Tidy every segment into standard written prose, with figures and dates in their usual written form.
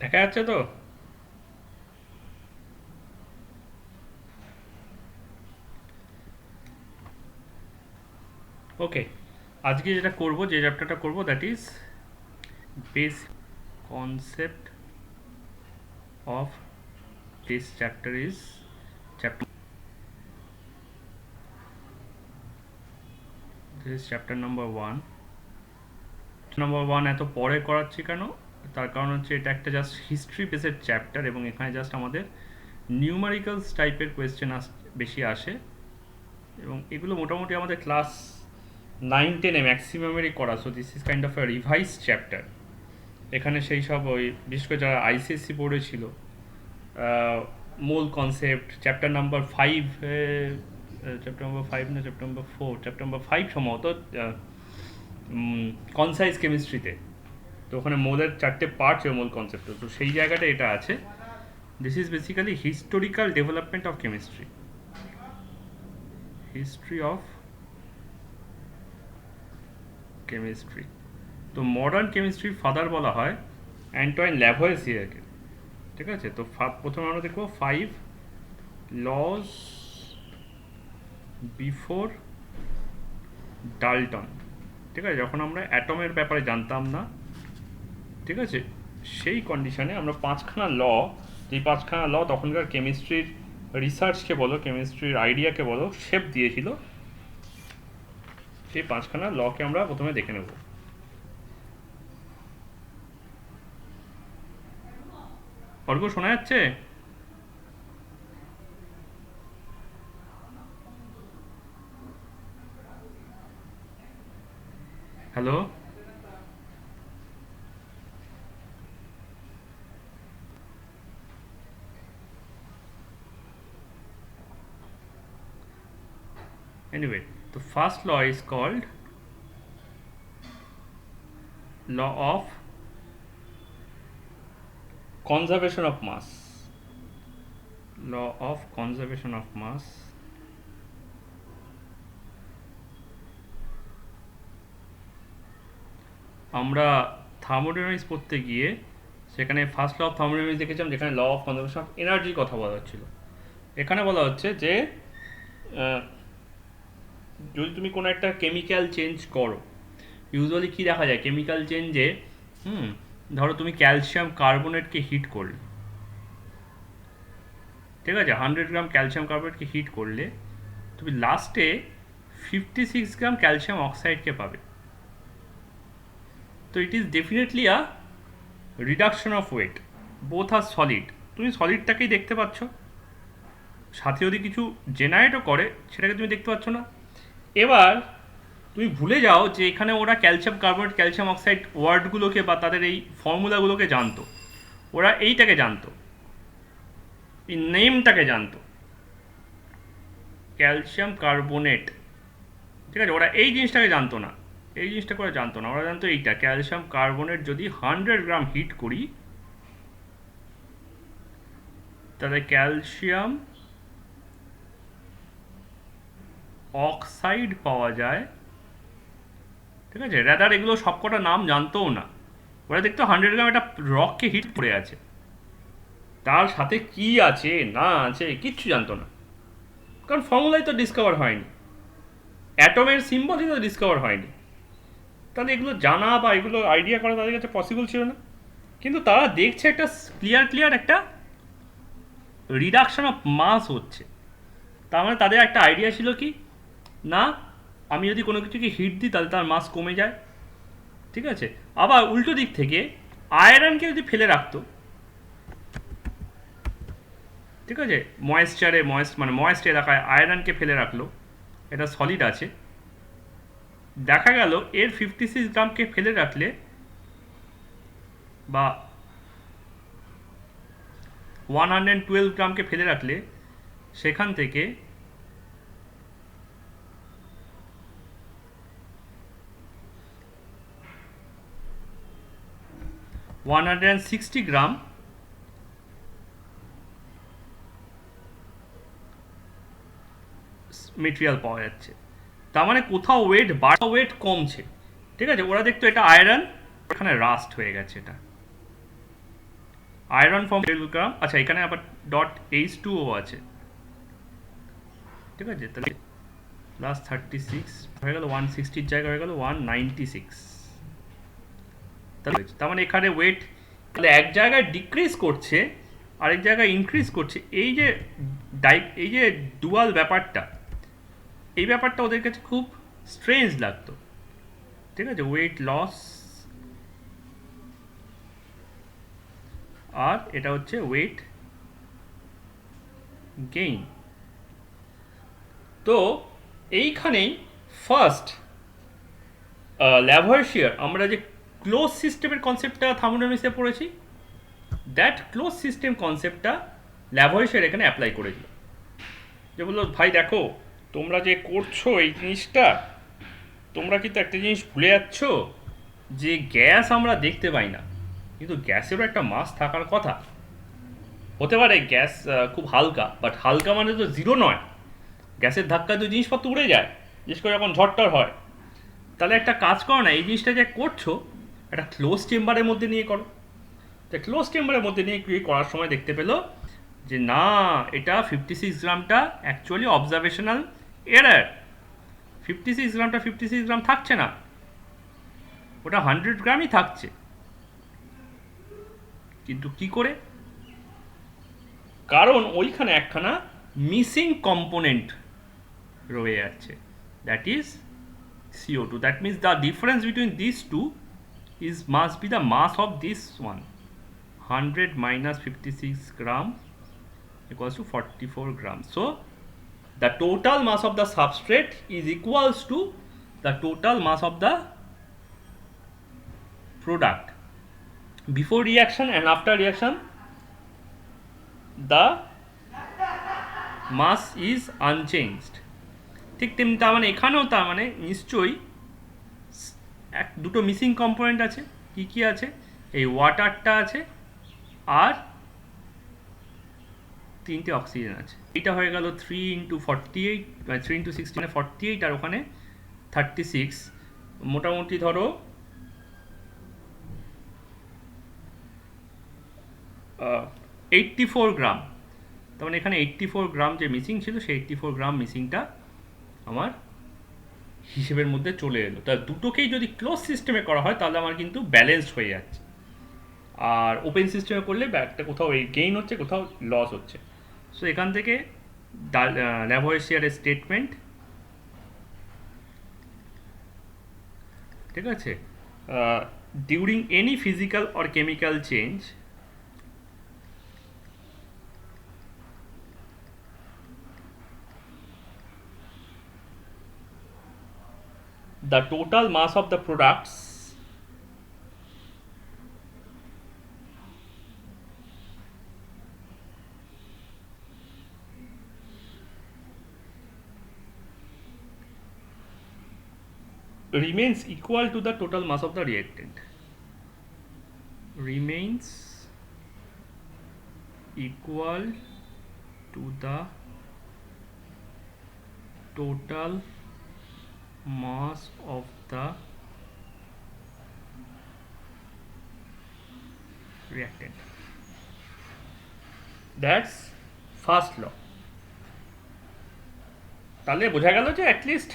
দেখা যাচ্ছে তো? ওকে, আজকে যেটা করব, যে চ্যাপ্টারটা করব, that is base concept of this chapter is chapter this is chapter number 1। Number 1 এত পরে করাচ্ছি কেন? তার কারণ হচ্ছে এটা একটা জাস্ট হিস্ট্রি বেসেড চ্যাপ্টার, এবং এখানে জাস্ট আমাদের নিউমারিক্যালস টাইপের কোয়েশ্চেন বেশি আসে, এবং এগুলো মোটামুটি আমাদের ক্লাস 9-10-এ ম্যাক্সিমামেরই করা। So this is kind of a revise chapter. এখানে সেই সব ওই বিশেষ করে যারা আইসিএসসি বোর্ডে ছিল, মূল concept chapter number 5, chapter number 5 না চ্যাপ্টার নাম্বার 4, চ্যাপ্টার নাম্বার 5 সম্ভবত, কনসাইজ কেমিস্ট্রিতে। তো ওখানে মোলের 4টে পার্ট ছিল মূল কনসেপ্ট, তো সেই জায়গাটা এটা আছে। This is basically historical development of chemistry, history of chemistry. তো মডার্ন কেমিস্ট্রির ফাদার বলা হয় অ্যান্টয়েন ল্যাভয়েসিয়ারকে। ঠিক আছে, তো প্রথমে আমরা দেখবো 5 লস বিফোর ডাল্টন। ঠিক আছে, যখন আমরা অ্যাটমের ব্যাপারে জানতাম না, ঠিক আছে, সেই কন্ডিশনে আমরা 5খানা ল, যেই 5খানা ল তখনকার কেমিস্ট্রির রিসার্চকে বলো, কেমিস্ট্রির আইডিয়াকে বলো, শেপ দিয়েছিল, সেই 5খানা লকে আমরা প্রথমে দেখে নেব। অর্ঘ শোনা যাচ্ছে? Hello? Anyway, the first law is called law of conservation of mass. Law of conservation of mass. আমরা থার্মোডাইনামিক্স পড়তে গিয়ে সেখানে ফার্স্ট ল অফ থার্মোডাইনামিক্স দেখেছিলাম, যেখানে ল অফ কনজারভেশন অফ এনার্জির কথা বলা হচ্ছিল। এখানে বলা হচ্ছে যে যদি তুমি কোনো একটা কেমিক্যাল চেঞ্জ করো, ইউজুয়ালি কী দেখা যায় কেমিক্যাল চেঞ্জে, ধরো তুমি ক্যালসিয়াম কার্বনেটকে হিট করলে, ঠিক আছে, 100 গ্রাম ক্যালসিয়াম কার্বনেটকে হিট করলে তুমি লাস্টে 56 গ্রাম ক্যালসিয়াম অক্সাইডকে পাবে। তো it is definitely a reduction of weight, both আর সলিড। তুমি সলিডটাকেই দেখতে পাচ্ছ, সাথে যদি কিছু জেনারেটও করে সেটাকে তুমি দেখতে পাচ্ছ না। এবার তুমি ভুলে যাও যে এখানে ওরা ক্যালসিয়াম কার্বনেট, ক্যালসিয়াম অক্সাইড ওয়ার্ডগুলোকে বা তাদের এই ফর্মুলাগুলোকে জানতো, ওরা এইটাকে জানতো, এই নেমটাকে জানতো, ক্যালসিয়াম কার্বনেট। ঠিক আছে, ওরা এই জিনিসটাকে জানতো না, এই জিনিসটা করে জানতো না, ওরা জানতো এইটা ক্যালসিয়াম কার্বনেট যদি 100 গ্রাম হিট করি তাহলে ক্যালসিয়াম অক্সাইড পাওয়া যায়। ঠিক আছে, রেদার এগুলো সবকটা নাম জানতোও না, ওরা দেখতো 100 গ্রাম একটা রককে হিট করে আছে, তার সাথে কি আছে না আছে কিচ্ছু জানতো না, কারণ ফর্মুলাই তো ডিসকভার হয়নি, অ্যাটমের সিম্বলই তো ডিসকভার হয়নি। তাহলে এগুলো জানা বা এগুলো আইডিয়া করা তাদের কাছে পসিবল ছিল না। কিন্তু তারা দেখছে একটা ক্লিয়ার একটা রিডাকশন অফ মাস হচ্ছে, তার মানে তাদের একটা আইডিয়া ছিল কি না, আমি যদি কোনো কিছুকে হিট দিই তাহলে তার মাস কমে যায়। ঠিক আছে, আবার উল্টো দিক থেকে আয়রনকে যদি ফেলে রাখতো, ঠিক আছে, ময়েস্ট এলাকায় আয়রনকে ফেলে রাখলো, এটা সলিড আছে, দেখা গেল এর 56 গ্রামকে ফেলে রাখলে বা 112 গ্রামকে ফেলে রাখলে সেখান থেকে 160 গ্রাম মেটেরিয়াল পাওয়া যাচ্ছে। তার মানে কোথাও ওয়েট বাড়া, ওয়েট কমছে। ঠিক আছে, ওরা দেখতো এটা আয়রন, এখানে রাস্ট হয়ে গেছে এটা। আয়রন ফর্ম 12 গ্রাম। আচ্ছা, এখানে আবার ডট H2O আছে, ঠিক আছে? তাহলে প্লাস 36 হয়ে গেল, 160 জায়গায় হয়ে গেল 196। তার মানে এখানে ওয়েট তাহলে এক জায়গায় ডিক্রিজ করছে, আরেক জায়গায় ইনক্রিজ করছে। এই যে ডুয়াল ব্যাপারটা, এই ব্যাপারটা ওদের কাছে খুব স্ট্রেঞ্জ লাগতো, ঠিক আছে? ওয়েট লস আর এটা হচ্ছে ওয়েট গেইন। তো এইখানেই ফার্স্ট ল্যাভয়েশিয়ার আমরা যে ক্লোজ সিস্টেমের কনসেপ্টটা থার্মোডাইনামিক্সে পড়েছি, দ্যাট ক্লোজ সিস্টেম কনসেপ্টটা ল্যাভয়েশিয়ার এখানে অ্যাপ্লাই করে দিল। যে বললো, ভাই দেখো তোমরা যে করছো এই জিনিসটা, তোমরা কিন্তু একটা জিনিস ভুলে যাচ্ছ, যে গ্যাস আমরা দেখতে পাই না, কিন্তু গ্যাসেরও একটা মাস থাকার কথা। হতে পারে গ্যাস খুব হালকা, বাট হালকা মানে তো জিরো নয়। গ্যাসের ধাক্কায় তো জিনিসপত্র উড়ে যায়, বিশেষ করে যখন ঝড়টর হয়। তাহলে একটা কাজ করো না, এই জিনিসটা যে করছো একটা ক্লোজ চেম্বারের মধ্যে নিয়ে করো। তো ক্লোজ চেম্বারের মধ্যে নিয়ে করার সময় দেখতে পেলো যে না, এটা 56 গ্রামটা অ্যাকচুয়ালি অবজারভেশনাল এরার। 56 গ্রামটা 56 গ্রাম থাকছে না, ওটা 100 গ্রামই থাকছে। কিন্তু কি করে? কারণ ওইখানে একখানা মিসিং কম্পোনেন্ট রয়ে যাচ্ছে, that is CO2. That means the difference between these two must be the mass of this one. 100 minus 56 gram equals to 44 grams. So the total mass of the substrate is equals to the total mass of the product. Before reaction and after reaction, the mass is unchanged. ঠিক তেমনি তার মানে এখানেও তার মানে নিশ্চয়ই দুটো missing component আছে। কি কি আছে? এই ওয়াটারটা আছে আর 3টে অক্সিজেন আছে। এটা হয়ে গেল 3 × 48, 3 × 16 48, আর ওখানে 36। মোটামুটি ধরো 84 গ্রাম। তার মানে এখানে 84 গ্রাম যে মিসিং ছিল, সেই 84 গ্রাম মিসিংটা আমার হিসেবের মধ্যে চলে এলো। তা দুটোকেই যদি ক্লোজ সিস্টেমে করা হয় তাহলে আমার কিন্তু ব্যালেন্সড হয়ে যাচ্ছে, আর ওপেন সিস্টেমে করলে একটা কোথাও গেইন হচ্ছে, কোথাও লস হচ্ছে। সো এখান থেকে ল্যাভয়েশিয়ারের স্টেটমেন্ট, ঠিক আছে, during any physical or chemical change the total mass of the products remains equal to the total mass of the reactant. Remains equal to the total mass of the reactant. That's first law. তাহলে বোঝা গেল যে at least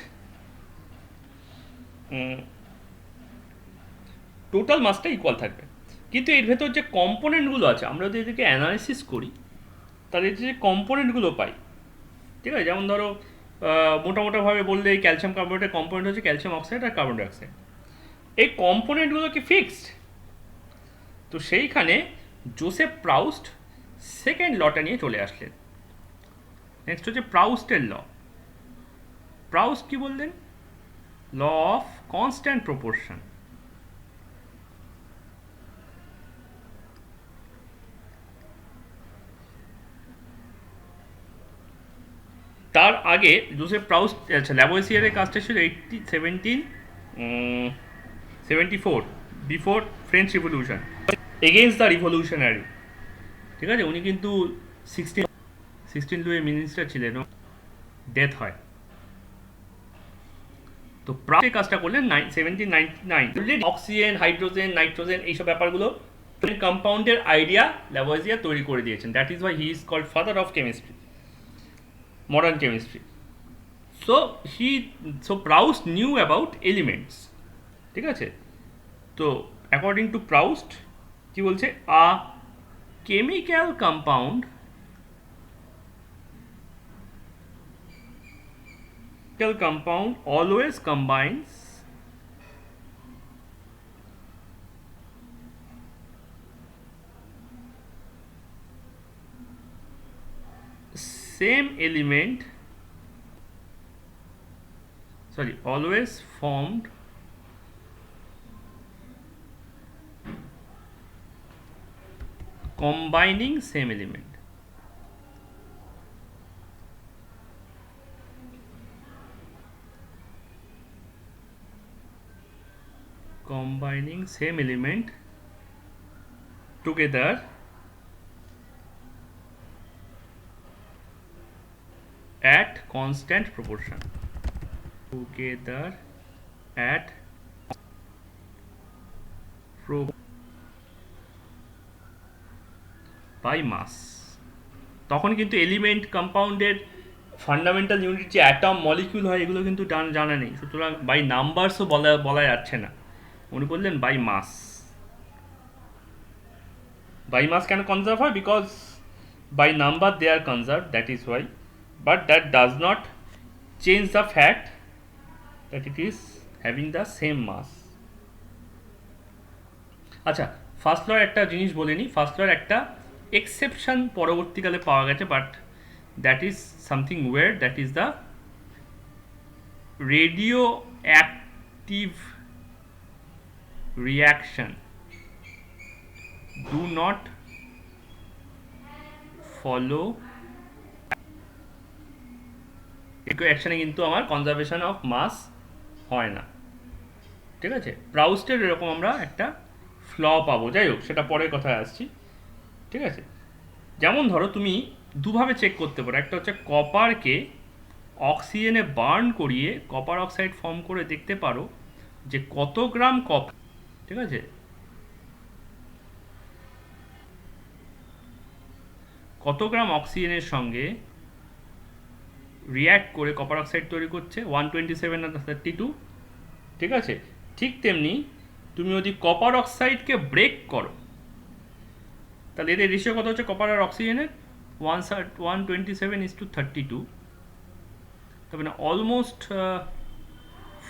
total মাসটা equal থাকবে। কিন্তু এর ভেতর যে কম্পোনেন্টগুলো আছে, আমরা যদি এদেরকে অ্যানালিসিস করি তাহলে যে কম্পোনেন্টগুলো পাই, ঠিক আছে, যেমন ধরো মোটামোটাভাবে বললে এই ক্যালসিয়াম কার্বনেটের কম্পোনেন্ট হচ্ছে ক্যালসিয়াম অক্সাইড আর কার্বন ডাইঅক্সাইড। এই কম্পোনেন্টগুলো কি ফিক্সড? তো সেইখানে জোসেফ প্রাউস্ট সেকেন্ড লটা নিয়ে চলে আসলেন। নেক্সট হচ্ছে প্রাউস্টের ল। প্রাউস্ট কি বললেন? Law of constant proportion. তার আগে জোসেফ প্রাউস্ট, আচ্ছা, ল্যাভয়েশিয়ারের কাজটা ছিল 1774, before French revolution, against the revolutionary, ঠিক আছে। উনি কিন্তু 16 লুইয়ের মিনিস্টার ছিলেন, ডেথ হয়। তো প্রাউস্ট এই কাজটা করলেন 1799। অক্সিজেন, হাইড্রোজেন, নাইট্রোজেন এইসব ব্যাপারগুলো কম্পাউন্ডের আইডিয়া ল্যাভোয়াজিয়ার তৈরি করে দিয়েছেন, that is why he is called father of chemistry, modern chemistry. So Proust knew about elements, ঠিক আছে। তো অ্যাকর্ডিং টু প্রাউস্ট কি বলছে, a chemical compound always combines same element, always formed combining same element. Combining same element together at constant proportion. Together at by mass. তখন কিন্তু element কম্পাউন্ডের fundamental unit যে atom molecule হয় এগুলো কিন্তু জানা নেই, সুতরাং বাই নাম্বারসও বলা যাচ্ছে না, উনি বললেন বাই মাস। বাই মাস কেন কনজার্ভ হয়? Because by number they are conserve, that is why, but that does not change the fact that it is having the same mass. আচ্ছা, ফার্স্ট লর একটা জিনিস বলিনি, ফার্স্ট লর একটা এক্সেপশন পরবর্তীকালে পাওয়া গেছে, but that is something weird, that is the radioactive reaction do not follow অ্যাকশনে কিন্তু আমার কনজারভেশন অফ মাস হয় না, ঠিক আছে। প্রাউস্টের এরকম আমরা একটা ফ্ল পাবো, যাই হোক সেটা পরের কথায় আসছি, ঠিক আছে। যেমন ধরো তুমি দুভাবে চেক করতে পারো, একটা হচ্ছে কপারকে অক্সিজেনে বার্ন করিয়ে কপার অক্সাইড ফর্ম করে দেখতে পারো যে কত গ্রাম কপার, ঠিক আছে, কত গ্রাম অক্সিজেনের সঙ্গে রিয়্যাক্ট করে কপার অক্সাইড তৈরি করছে 127 আর 32, ঠিক আছে। ঠিক তেমনি তুমি যদি কপার অক্সাইডকে ব্রেক করো তাহলে এদের রেশিও কত হচ্ছে, কপার আর অক্সিজেনের 127:32, তবে না অলমোস্ট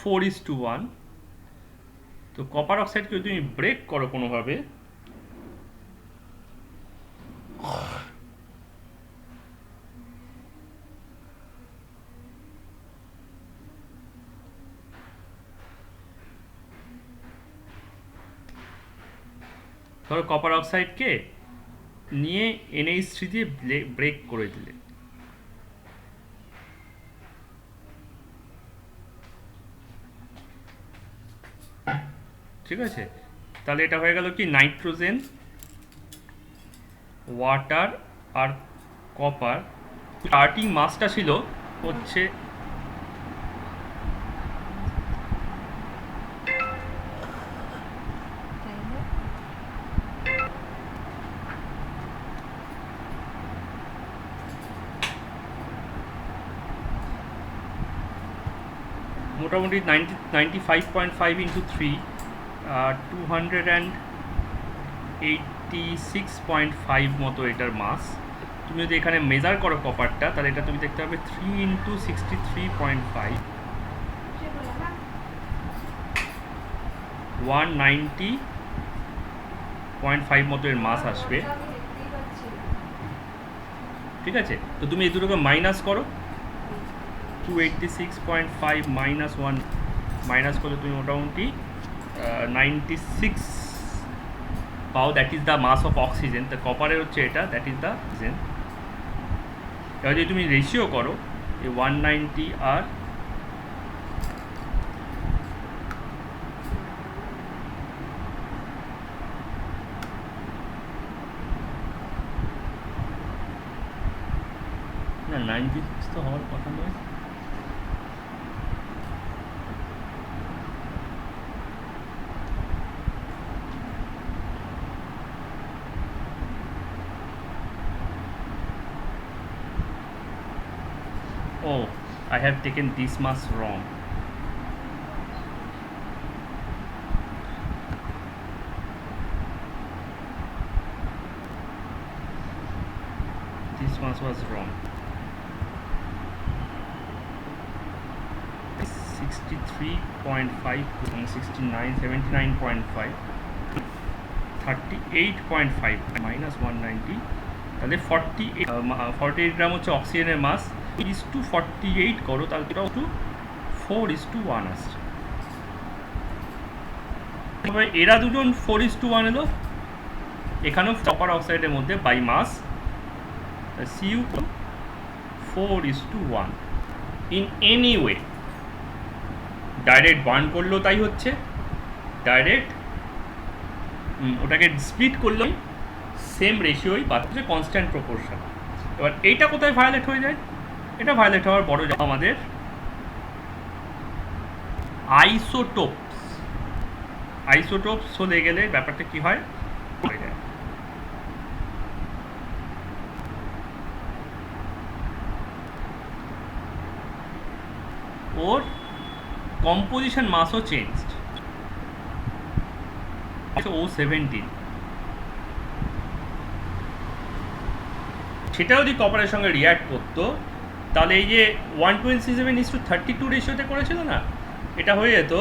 4:1। তো কপার অক্সাইডকে যদি তুমি ব্রেক করো কোনোভাবে, ধরো কপার অক্সাইডকে নিয়ে NH3 দিয়ে ব্রেক করে দিলে, ঠিক আছে, তাহলে এটা হয়ে গেল কি নাইট্রোজেন, ওয়াটার আর কপার। স্টার্টিং মাসটা ছিল হচ্ছে মোটামুটি 95.5 ইন্টু 3, 286.5 মতো এটার মাস। তুমি যদি এখানে মেজার করো কপারটা, তাহলে এটা তুমি দেখতে পাবে 3 ইন্টু 63.5, 190.5 মতো এর মাস আসবে, ঠিক আছে। তো তুমি এই দুটোকে মাইনাস করো, 286.5 মাইনাস 1 মাইনাস করলে তুমি মোটামুটি 96 পাও, that is the mass of oxygen. তো কপারের হচ্ছে এটা, দ্যাট ইজ দ্য অক্সিজেন। এবার যদি তুমি রেশিও করো এই 190 আর না 96 তো হওয়ার কথা নয়, Oh, I have taken this mass wrong. This mass was wrong. 63.5 and 69, 79.5, 38.5 minus 190, তাহলে 48 গ্রাম হচ্ছে অক্সিজেনের মাস, ইস টু 48 করো, তাহলে এটাও টু 4:1 আসছে। তবে এরা দুজন 4:1 এলো, এখানেও কপার অক্সাইডের মধ্যে by mass Cu 4:1 in any way. Direct burn করলেও তাই হচ্ছে, ডাইরেক্ট ওটাকে স্প্লিট করলেও সেম রেশিওই পাচ্ছে, কনস্ট্যান্ট প্রপোর্শন। এবার এইটা কোথায় ভায়োলেট হয়ে যায়? এটা ভায়োলেট হওয়ার বড় আমাদের আইসোটোপস চলে গেলে ব্যাপারটা কি হয়, হয়ে যায়। ওর কম্পোজিশন মাসও চেঞ্জড, O17। সেটা যদি কপারের সঙ্গে রিয়াক্ট করতো তাহলে এই যে 127:32 রেশিওতে করেছিল না, এটা হয়ে যেত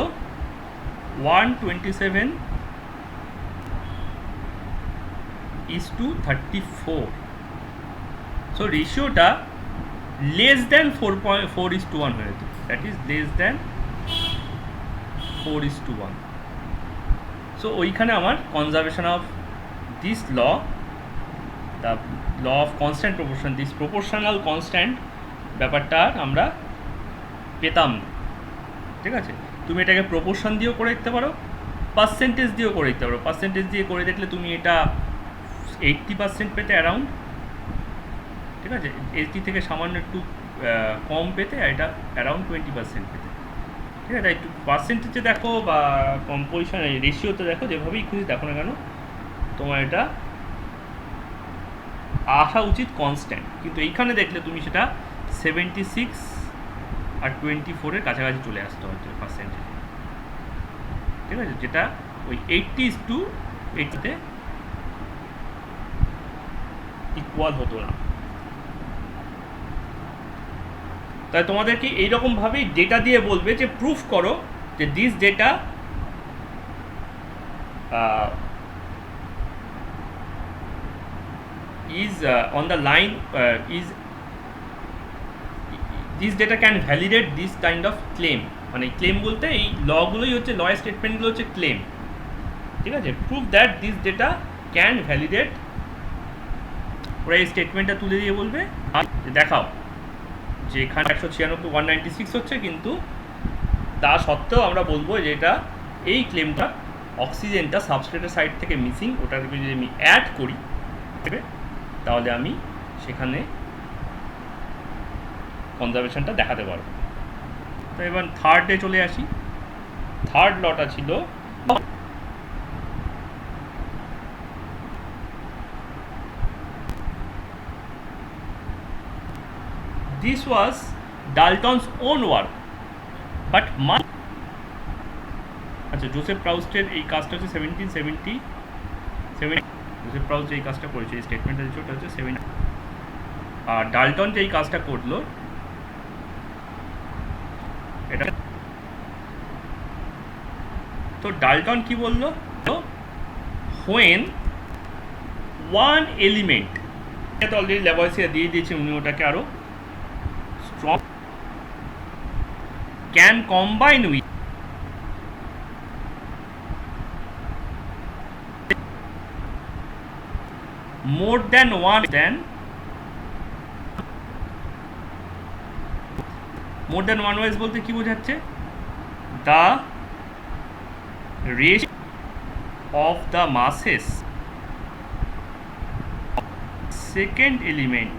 127:34। সো রেশিওটা লেস দ্যান 4:1 হয়ে যেত, that is less than 4:1। So ওইখানে আমার conservation of this law, the law of constant proportion, this proportional constant ব্যাপারটা আমরা পেতাম না। ঠিক আছে, তুমি এটাকে প্রপোর্শন দিয়েও করে দিতে পারো, পার্সেন্টেজ দিয়েও করে দিতে পারো। পার্সেন্টেজ দিয়ে করে দেখলে তুমি এটা 80% পেতে অ্যারাউন্ড, ঠিক আছে, 80 থেকে সামান্য একটু কম পেতে, এটা অ্যারাউন্ড 20% পেতে। ঠিক আছে, একটু পার্সেন্টেজে দেখো বা কম্পোজিশন রেশিওতে দেখো, যেভাবেই খুঁজে দেখো না কেন, তোমার এটা আসা উচিত কনস্ট্যান্ট। কিন্তু এইখানে দেখলে তুমি সেটা 76 আর 24-এর কাছাকাছি চলে আসতে হচ্ছে পার্সেন্টেজ। ঠিক আছে, যেটা ওই 80:80-তে ইকুয়াল হতো না। তাই তোমাদেরকে এইরকমভাবেই ডেটা দিয়ে বলবে যে প্রুফ করো যে this data is on the line is this data can validate this kind of claim। মানে ক্লেম বলতে এই লগুলোই হচ্ছে, লয়ের স্টেটমেন্টগুলো হচ্ছে ক্লেম। ঠিক আছে, proof that this data can validate. ওরা এই স্টেটমেন্টটা তুলে দিয়ে বলবে দেখাও যে এখানে 196 হচ্ছে, কিন্তু তা সত্ত্বেও আমরা বলবো যে এটা এই ক্লেমটা অক্সিজেনটা সাবস্ট্রেটের সাইড থেকে মিসিং, ওটাকে যদি আমি অ্যাড করি তাহলে আমি সেখানে কনজারভেশনটা দেখাতে পারবো। তো এবার থার্ডে চলে আসি। থার্ড লটা ছিল this was Dalton's own work but much। আচ্ছা, জোসেফ প্রাউস্টের এই কাজটা হচ্ছে 1777। জোসেফ প্রাউস্ট এই কাজটা করেছে, এই স্টেটমেন্টটা দিচ্ছে, ওটা হচ্ছে 7। আর ডাল্টন যে এই কাজটা করলো এটা, তো ডাল্টন কি বললো, তো when one element, এটা অলরেডি ল্যাবরেটরিতে দিয়ে দিয়েছে উনি, ওটাকে আরো strong can combine with more than one, then more than one wise বলতে কি বোঝাচ্ছে, the ratio of the masses second element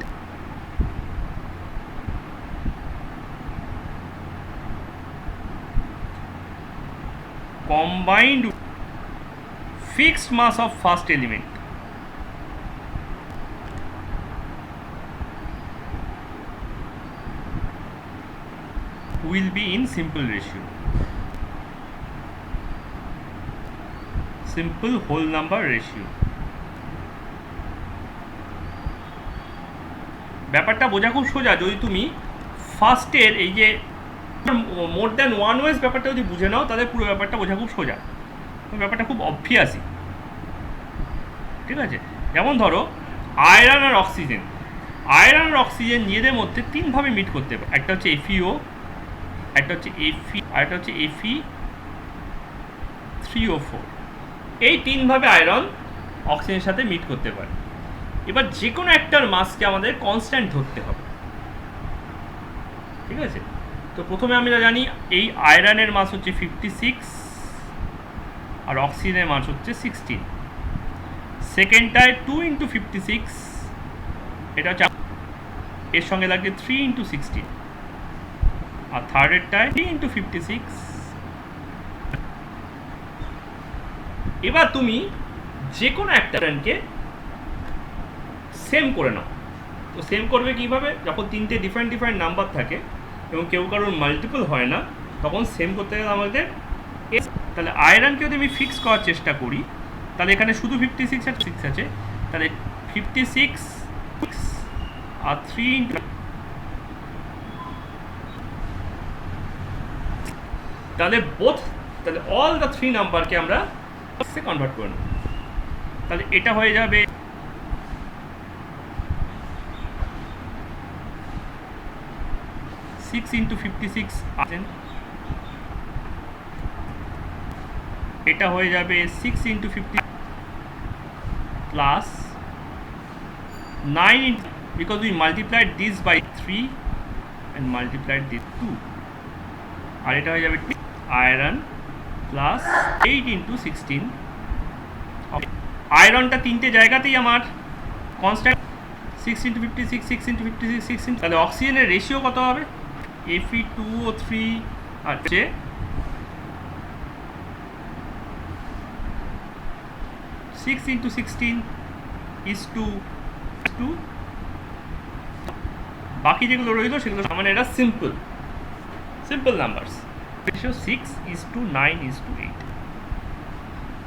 combined fixed mass of first element। will be in simple ratio, simple whole number ratio. ব্যাপারটা বোঝা খুব সোজা যদি তুমি ফার্স্টের এই যে মোর দ্যান ওয়ান ওয়েজ ব্যাপারটা যদি বুঝে নাও তাহলে পুরো ব্যাপারটা বোঝা খুব সোজা, ব্যাপারটা খুব অবভিয়াসই। ঠিক আছে, যেমন ধরো আয়রন আর অক্সিজেন, আয়রন আর অক্সিজেন নিজেদের মধ্যে তিনভাবে মিট করতে পারে, একটা হচ্ছে FeO, একটা হচ্ছে Fe, আর একটা হচ্ছে Fe3O4। এই তিনভাবে আয়রন অক্সিজেনের সাথে মিট করতে পারে। এবার যে কোনো একটার মাসকে আমাদের কনস্ট্যান্ট ধরতে হবে। ঠিক আছে, তো প্রথমে আমরা জানি এই আয়রনের মাস হচ্ছে 56 আর অক্সিজেনের মাস হচ্ছে 16। সেকেন্ডটায় 2 × 56, এটা হচ্ছে এর সঙ্গে লাগছে 3 × 16, আর থার্ডেরটায় 3 × 56। এবার তুমি যে কোনো একটাকে সেম করে নাও। তো সেম করবে কীভাবে? যখন তিনটে ডিফারেন্ট ডিফারেন্ট নাম্বার থাকে এবং কেউ কারোর মাল্টিপল হয় না, তখন সেম করতে গেলে আমাদের তাহলে আয়রনকে যদি আমি ফিক্স করার চেষ্টা করি তাহলে এখানে শুধু 56 আর 6 আছে, তাহলে 56 আর 3 × তাহলে তাহলে অল দ্য 3 নাম্বারকে আমরা কনভার্ট করে নেব। তাহলে এটা হয়ে যাবে 6 × 56, এটা হয়ে যাবে 6 × 50 plus 9 because we multiplied this by 3 and multiplied this 2, আর এটা হয়ে যাবে আয়রন প্লাস 8 × 16। আয়রনটা তিনটে জায়গাতেই আমার কনস্ট্যান্ট, 6 × 56, 6 × 56, 6 × তাহলে অক্সিজেনের রেশিও কত হবে? Fe2O3 R 6 × 16 is 2। বাকি যেগুলো রইল সেগুলো মানে এটা সিম্পল নাম্বারস। রেশিও 6:9:8।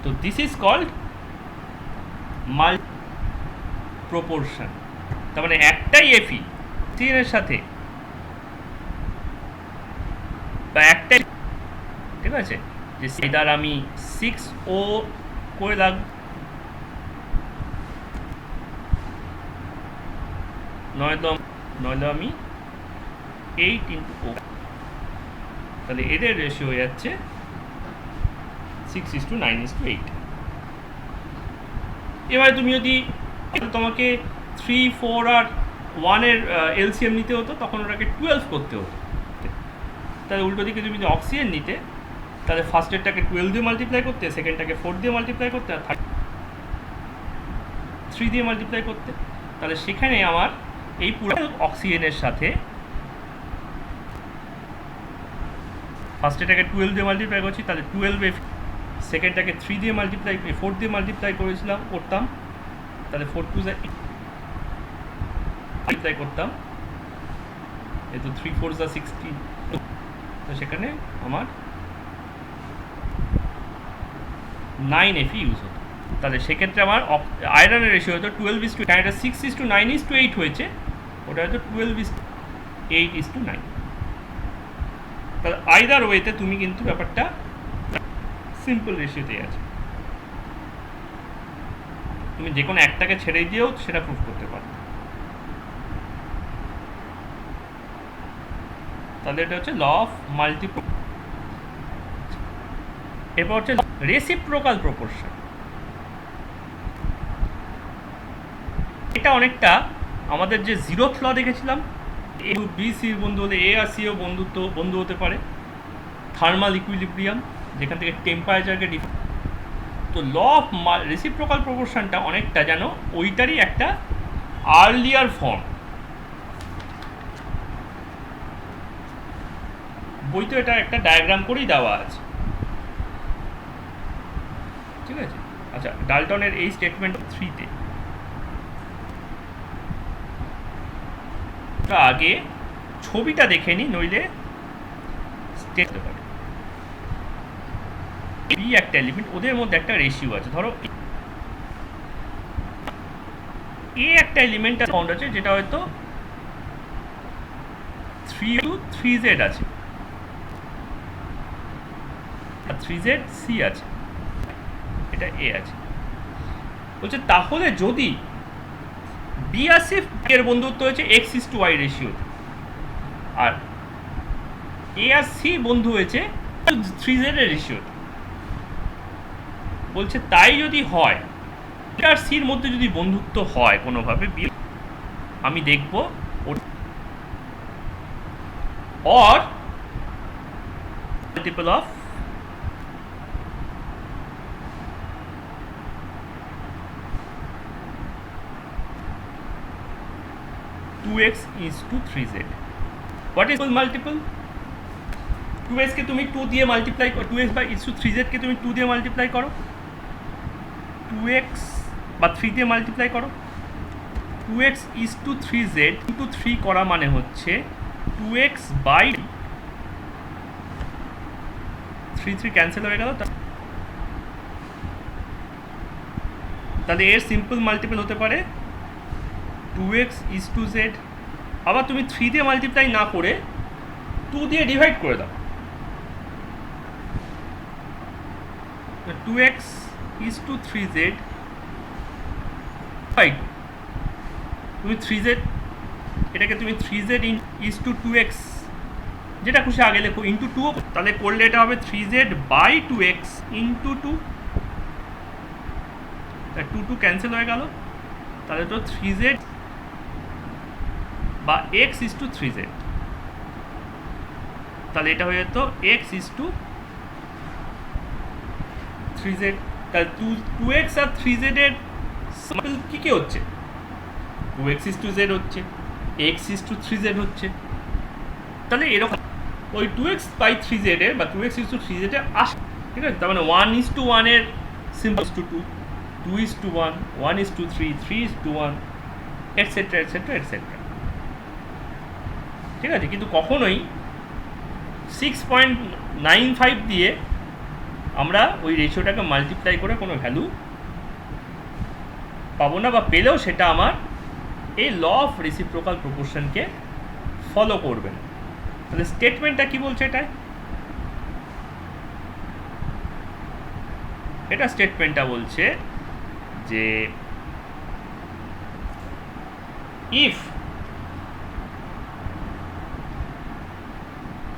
তো this is called multi proportion. তার মানে একটাই Fe এর সাথে বা একটাই, ঠিক আছে, যে সেটার আমি 6O করে রাখব, নয়তো আমি 8 × O, তাহলে এদের রেশিও হয়ে যাচ্ছে 6:9:8। এবারে তুমি যদি তোমাকে 3, 4 আর 1 এর এলসিএম নিতে হতো তখন ওটাকে 12 করতে হতো। তাহলে উল্টো দিকে তুমি যদি অক্সিজেন নিতে তাহলে ফার্স্টেরটাকে 12 দিয়ে মাল্টিপ্লাই করতে, সেকেন্ডটাকে 4 দিয়ে মাল্টিপ্লাই করতে, আর থার্ড 3 দিয়ে মাল্টিপ্লাই করতে। তাহলে সেখানে আমার এই পুরো অক্সিজেনের সাথে ফার্স্টেরটাকে 12 দিয়ে মাল্টিপ্লাই করছি, তাহলে 12, সেকেন্ডটাকে 3 দিয়ে মাল্টিপ্লাই 4 দিয়ে মাল্টিপ্লাই করতাম, তাহলে 4 2 মাল্টিপ্লাই করতাম, এই তো 3 4 16, তো সেখানে আমার 9Fe ইউজ হতো। তাহলে সেক্ষেত্রে আমার আয়রনের রেশিও হতো 12:9, এটা 6:9:8 হয়েছে, ওটা হয়তো 12:8:9। তাহলে আইদার ওয়েতে তুমি কিন্তু ব্যাপারটা সিম্পল রেশিওতে আছে, তুমি যে কোনো একটাকে ছেড়ে দিয়েও সেটা প্রুভ করতে পারো। তাহলে এটা হচ্ছে ল অফ এরপর হচ্ছে রেসিপ্রোকাল প্রপোর্শন। এটা অনেকটা আমাদের যে জিরোথ ল দেখেছিলাম, এ বি সি বন্ধু হলে এ আর সিও বন্ধু হতে পারে, থার্মাল ইকুইলিব্রিয়াম যেখান থেকে টেম্পারেচারকে তো ল অফ রেসিপ্রোকাল প্রপোর্শনটা অনেকটা যেন ওইটারই একটা আর্লিয়ার ফর্ম। বইতে এটা একটা ডায়াগ্রাম করেই দেওয়া আছে, ঠিক আছে। আচ্ছা, ডাল্টনের এই স্টেটমেন্ট 3-তে আগে ছবিটা দেখে নি, নইলে হতে পারে। বি একটা এলিমেন্ট, ওদের মধ্যে একটা রেশিও আছে, ধরো এ একটা এলিমেন্ট ফাউন্ড আছে যেটা হয়তো 3 to 3z আছে, 3z c আছে, এটা এ আছে। বলছে তাহলে যদি বি আর সি এর বন্ধুত্ব হয়েছে x:y রেশিও, আর এ আর সি বন্ধু হয়েছে 3z এর রেশিও। বলছে তাই যদি হয়, বি আর সির মধ্যে যদি বন্ধুত্ব হয় কোনোভাবে, আমি দেখব or multiple of two x is two 3z। What is multiple? 2x के तुम्हें 2 দিয়ে মাল্টিপ্লাই করো, 2x by is two 3z কে তুমি 2 দিয়ে মাল্টিপ্লাই করো, 2x বা 3 দিয়ে মাল্টিপ্লাই করো, 2x is two 3z into 3 করা মানে হচ্ছে 2x বাই 3 ক্যান্সেল হয়ে গেল। তাহলে এর সিম্পল মাল্টিপল হতে পারে 2x ইজ টু z। আবার তুমি 3 দিয়ে মাল্টিপ্লাই না করে 2 দিয়ে ডিভাইড করে দাও, 2x is two 3z by, তুমি 3z এটাকে তুমি 3z ইজ টু 2x যেটা খুশি আগে লেখো ইন্টু 2, তাহলে করলে এটা হবে 3z by 2x into 2, 2 cancel হয়ে গেল। তাহলে তো 3z বা x ইজ টু 3z, তাহলে এটা হয়ে যেত x ইজ টু 3z। তাহলে 2x আর 3z এর সিম্পল কি কি হচ্ছে? 2x ইজ টু z হচ্ছে, x ইজ টু 3z হচ্ছে। তাহলে এরকম ওই 2x বাই 3z এর বা 2x ইজ টু 3z এর আসে, ঠিক আছে? তার মানে 1 ইজ টু 1 এর simple is to 2, 2 is to 1, 1 is to 3, 3 is to 1, etcetera etcetera etcetera, ঠিক আছে? কিন্তু কখনোই 6.95 দিয়ে আমরা ওই রেশিওটাকে মাল্টিপ্লাই করে কোনো ভ্যালু পাবো না, বা পেলেও সেটা আমার এই ল অফ রেসিপ্রোকাল প্রপোর্শনকে ফলো করবে না। তাহলে স্টেটমেন্টটা কি বলছে এটায়? এটা স্টেটমেন্টটা বলছে যে ইফ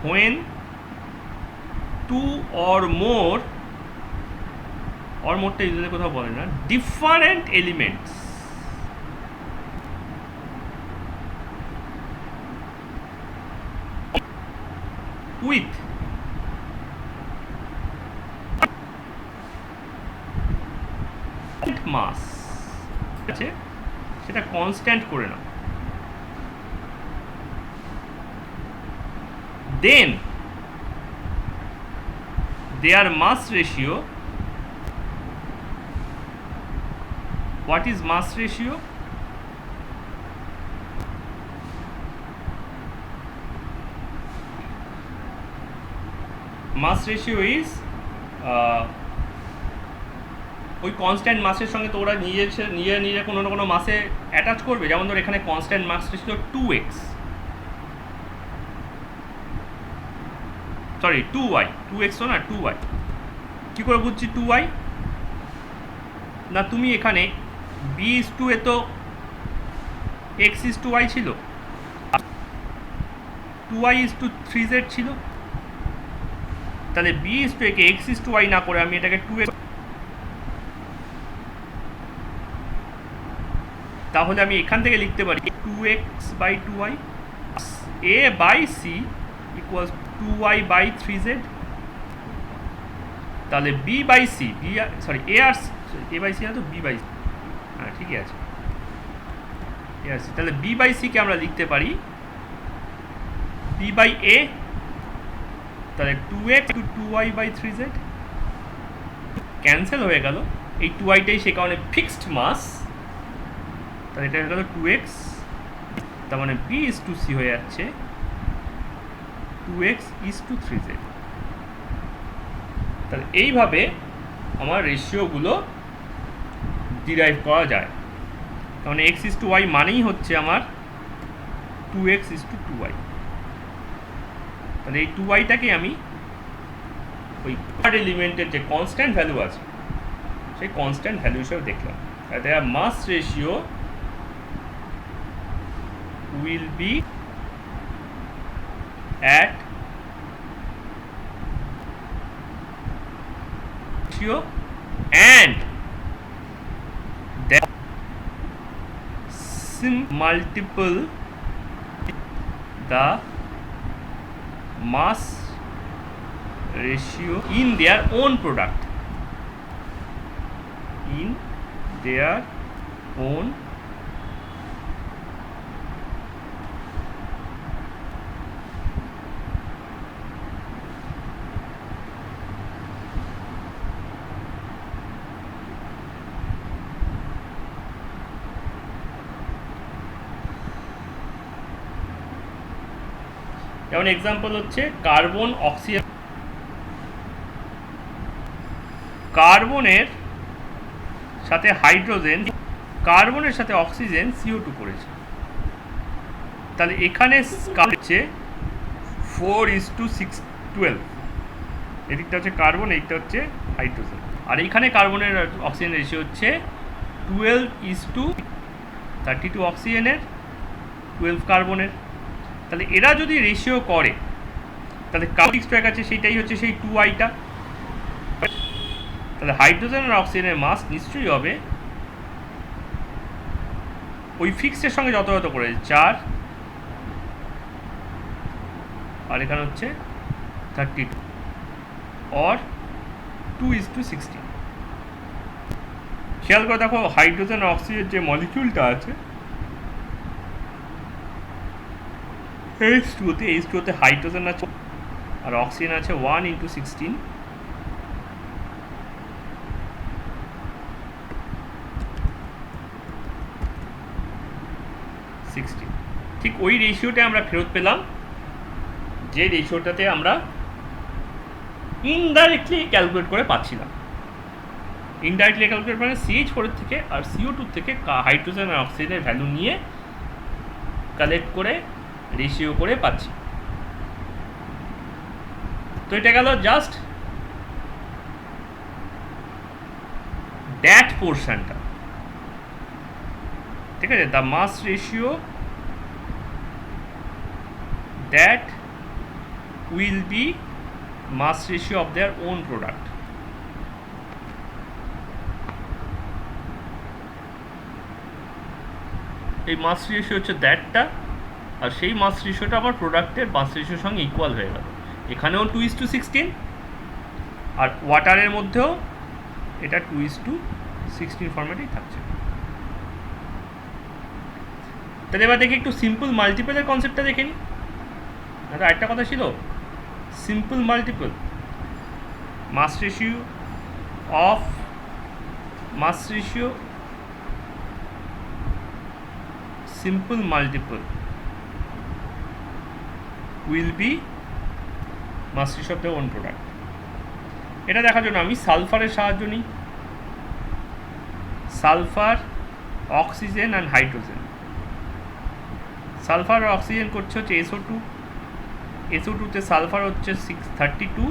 when 2 or more টা ইউজুয়ালি কোথাও বলে না, different elements with mass আছে, সেটা কনস্ট্যান্ট করে নাও, then their mass ratio, what is mass ratio? Mass ratio is ওই কনস্ট্যান্ট মাসের সঙ্গে তো ওরা নিজে কোনো না কোনো মাসে অ্যাটাচ করবে। যেমন ধর এখানে কনস্ট্যান্ট মাস ratio 2x, sorry 2y, 2x তো না 2y। কী করে বুঝছি 2y? না তুমি এখানে b is to এ তো x is to y ছিল, 2y is to 3z ছিল, তাহলে b is to একে x is to y না করে আমি এটাকে 2x, তাহলে আমি এখান থেকে লিখতে পারি 2x by 2y a by c equals 2y by 3z। তাহলে b by c, sorry a আর a বাই c না তো b বাই c, হ্যাঁ ঠিকই আছে a আর c। তাহলে b বাই c কে আমরা লিখতে পারি b বাই a, তাহলে 2x two 2y by 3z cancel হয়ে গেল, এই 2yটাই সে কারণে ফিক্সড মাস, তাহলে এটা হয়ে গেল 2x, তার মানে b ইজ টু c হয়ে যাচ্ছে 2x ইজ টু 3z। তাহলে এইভাবে আমার রেশিওগুলো ডিরাইভ করা যায়। কারণ x:y মানেই হচ্ছে আমার 2x:2y। তাহলে এই 2y-টাকে আমি ওই থার্ড এলিমেন্টের যে কনস্ট্যান্ট ভ্যালু আছে সেই কনস্ট্যান্ট ভ্যালু হিসেবে দেখলাম। তাহলে মাস ratio will be at ratio and that multiple the mass ratio in their own product, in their own যেমন এক্সাম্পল হচ্ছে কার্বন অক্সিজেন, কার্বনের সাথে হাইড্রোজেন, কার্বনের সাথে অক্সিজেন CO2 করেছে। তাহলে এখানে হচ্ছে 4:6:12, এদিকটা হচ্ছে কার্বন, এইটা হচ্ছে হাইড্রোজেন। আর এইখানে কার্বনের অক্সিজেন রেশিও হচ্ছে 12:32 অক্সিজেনের, 12 কার্বনের। তাহলে এরা যদি রেশিও করে তাহলে কার্বন স্ট্রাইক আছে সেইটাই হচ্ছে সেই 2y-টা। তাহলে হাইড্রোজেন আর অক্সিজেনের মাস নিশ্চয়ই হবে ওই ফিক্সডের সঙ্গে যত করে 4, আর এখানে হচ্ছে 32 or 2:16। খেয়াল করে দেখো হাইড্রোজেন আর অক্সিজেন যে মলিকিউলটা আছে H2-তে হাইড্রোজেন আছে আর অক্সিজেন আছে 1:16, 60। ঠিক ওই রেশিওটা আমরা ফেরত পেলাম যে রেশিওটাতে আমরা ইনডাইরেক্টলি ক্যালকুলেট করে পাচ্ছিলাম। ইনডাইরেক্টলি ক্যালকুলেট মানে CH4 থেকে আর CO2 থেকে হাইড্রোজেন আর অক্সিজেনের ভ্যালু নিয়ে কালেক্ট করে রেশিও করে পাচ্ছি। তো এটা গেল জাস্ট দ্যাট পোর্শনটা, ঠিক আছে। The mass ratio that will be mass ratio of their own product. এই মাস রেশিও হচ্ছে দ্যাটটা, আর সেই মাস রেশিওটা আবার প্রোডাক্টের মাস রেশিওর সঙ্গে ইকুয়াল হয়ে গেল। এখানেও 2:16 আর ওয়াটারের মধ্যেও এটা 2:16 ফরম্যাটেই থাকছে। তাহলে এবার দেখি একটু সিম্পল মাল্টিপলের কনসেপ্টটা দেখে নিই। আচ্ছা, আরেকটা কথা ছিল, simple multiple mass ratio of mass ratio simple multiple will be mass ratio of the own product। এটা দেখার জন্য আমি সালফারের সাহায্য নিই। Sulphur, oxygen and hydrogen. Sulphur আর অক্সিজেন করছে হচ্ছে SO2, SO2-তে সালফার হচ্ছে 32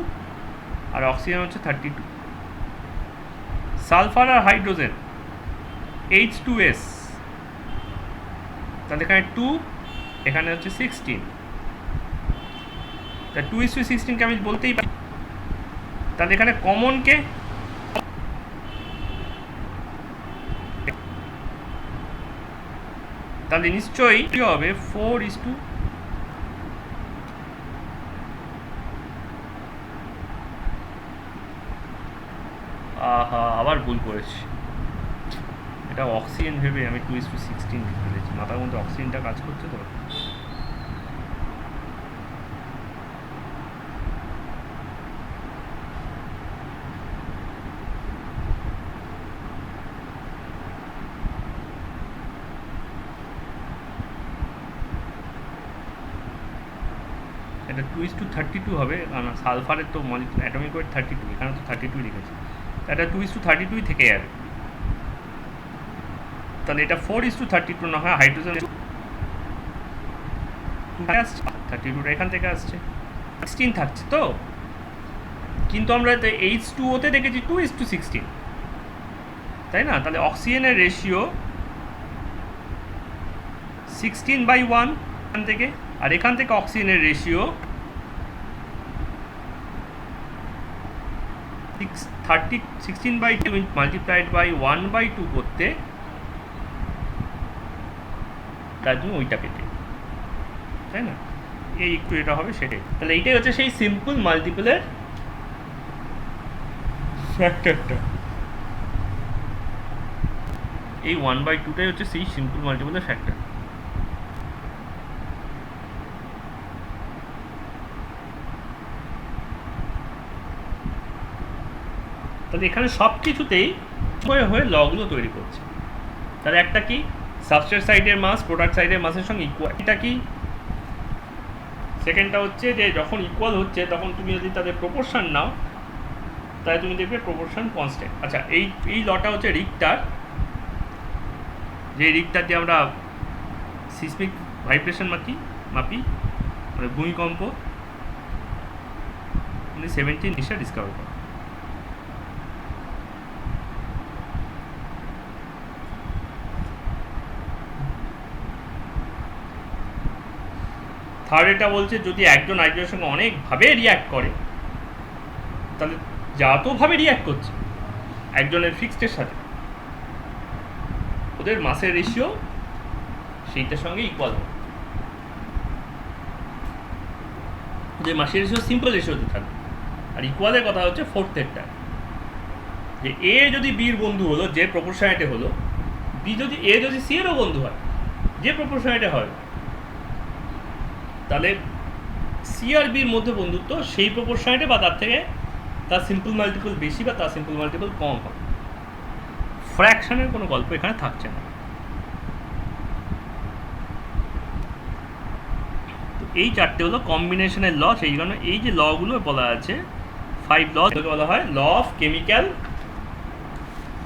আর অক্সিজেন হচ্ছে 32। সালফার আর হাইড্রোজেন H2S, তাহলে এখানে 2, এখানে হচ্ছে 16। তা 2:16 আমি বলতেই পারি। তাহলে এখানে কমনকে তাহলে নিশ্চয়ই কি হবে 4:, আহা আবার ভুল করেছি, এটা অক্সিজেন ভেবে আমি 2:16 ফেলেছি, মাথার মধ্যে অক্সিজেনটা কাজ করছে তো। এটা 2:32 হবে, কারণ সালফারের তো অ্যাটমিক ওয়েট 32, এখানে তো 32 লিখেছে, এটা 2:32 থেকে যাবে। তাহলে এটা 4:32 না হয় হাইড্রোজেন আসছে, 32টা এখান থেকে আসছে, 16 থাকছে তো। কিন্তু আমরা H2O-তে দেখেছি 2:16, তাই না? তাহলে অক্সিজেনের রেশিও 16/1 এখান থেকে, আর এখান থেকে অক্সিজেনের রেশিও 16/2 মাল্টিপ্লাইড বাই 1/2 করতে, তার জন্য ওইটা পেতে, তাই না? এই একটু এটা হবে সেটাই। তাহলে এইটাই হচ্ছে সেই সিম্পল মাল্টিপলের ফ্যাক্টরটা, এই 1/2টাই হচ্ছে সেই সিম্পল মাল্টিপলের ফ্যাক্টর। তাহলে এখানে সব কিছুতেই হয়ে হয়ে লগুলো তৈরি করছে। তাহলে একটা কি, সাবস্ট্রেট সাইডের মাস প্রোডাক্ট সাইডের মাসের সঙ্গে ইকুয়াল, এটা কি। সেকেন্ডটা হচ্ছে যে যখন ইকুয়াল হচ্ছে তখন তুমি যদি তাদের প্রপোর্শন নাও, তাহলে তুমি দেখবে প্রপোর্শন কনস্ট্যান্ট। আচ্ছা, এই লটা হচ্ছে রিক্টার, যে রিক্টার দিয়ে আমরা সিসমিক ভাইব্রেশন মাপি, মানে ভূমিকম্প 1970 ডিসকভার করা। থার্ড এটা বলছে যদি একজন আরেকজনের সঙ্গে অনেকভাবে রিয়্যাক্ট করে, তাহলে যতভাবে রিয়্যাক্ট করছে একজনের ফিক্সডের সাথে, ওদের মাসের রেশিও সেইটার সঙ্গে ইকুয়াল হবে। যে মাসের রেশিও সিম্পল রেশিওতে থাকবে। আর ইকুয়ালের কথা হচ্ছে ফোর্থেরটা, যে এ যদি বির বন্ধু হলো, যে প্রপোর্শনালিটি হলো, এ যদি সি এরও বন্ধু হয়, যে প্রপোর্শনালিটি হয়, তাহলে সি আর বির মধ্যে বন্ধুত্ব সেই প্রপোর্শনালিটি বা তার থেকে তার সিম্পল মাল্টিপল বেশি বা তার সিম্পল মাল্টিপল কম হবে। ফ্র্যাকশনের কোনো গল্প এখানে থাকছে না। তো এই চারটে হলো কম্বিনেশনের ল। সেই জন্য এই যে লগুলো বলা আছে 5 ল, এগুলোকে বলা হয় law of chemical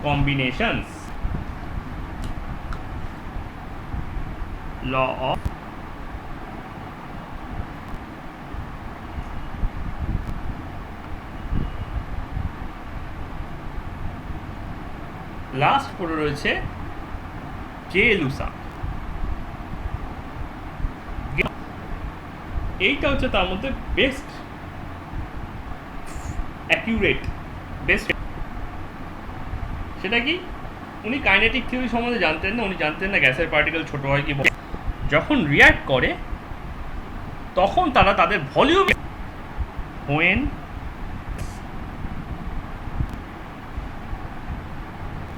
combinations, law of last পড়ে রয়েছে জে-লুসাক। এইটা হচ্ছে তার মধ্যে বেস্ট অ্যাকিউরেট, বেস্ট। সেটা কি, উনি কাইনেটিক থিওরি সম্বন্ধে জানতেন না, উনি জানতেন না গ্যাসের পার্টিকেল ছোট হয় কি, যখন রিয়্যাক্ট করে তখন তারা তাদের volume, when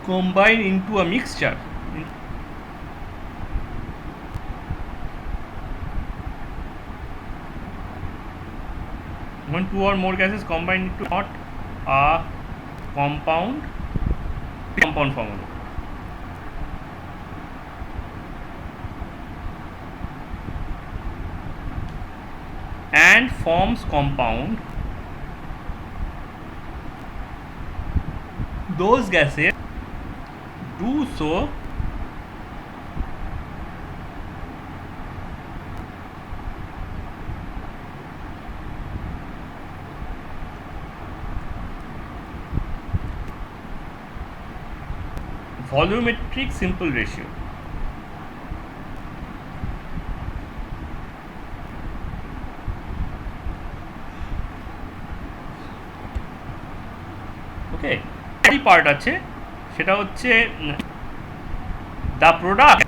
combine into a mixture, when two or more gases combine into not a compound form হলো। and forms compound, those gases do so volumetric simple ratio। ওকে, এই পার্ট আছে, সেটা হচ্ছে the product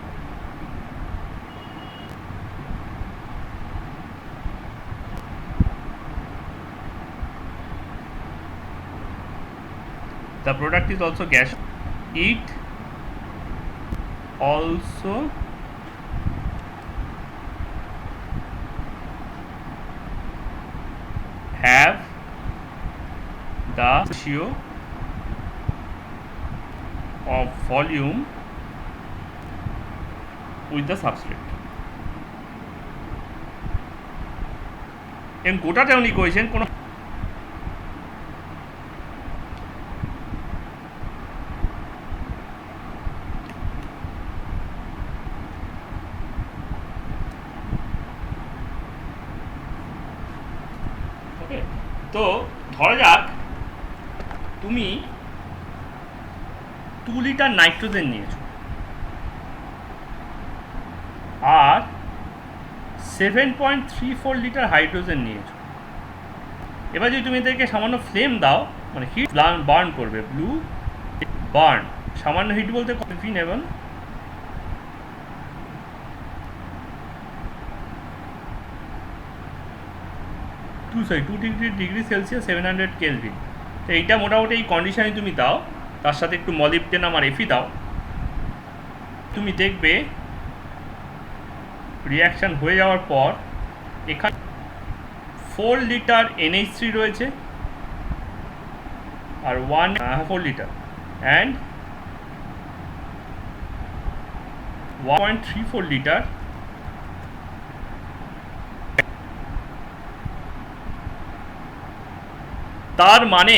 is also gas, it also have the ratio of volume with the substrate। এবং গোটাটা উনি করেছেন কোনো ওকে। তো ধরা যাক তুমি 2 লিটার নাইট্রোজেন নিয়েছো আর 7.34 লিটার হাইড্রোজেন নিয়েছো। এবার যদি তুমি এদেরকে সামান্য ফ্লেম দাও, মানে হিট বার্ন করবে, ব্লু বার্ন, সামান্য হিট বলতে কফি নেবেন 2 ডিগ্রি সেলসিয়াস 700 কেলভিন। তো এইটা মোটামুটি এই কন্ডিশনে তুমি দাও, তার সাথে একটু মলিবডেনাম আর এফি দাও, তুমি দেখবে রিয়াকশান হয়ে যাওয়ার পর এখানে 4 লিটার NH3 রয়েছে আর 4 লিটার অ্যান্ড 1.34 লিটার তার মানে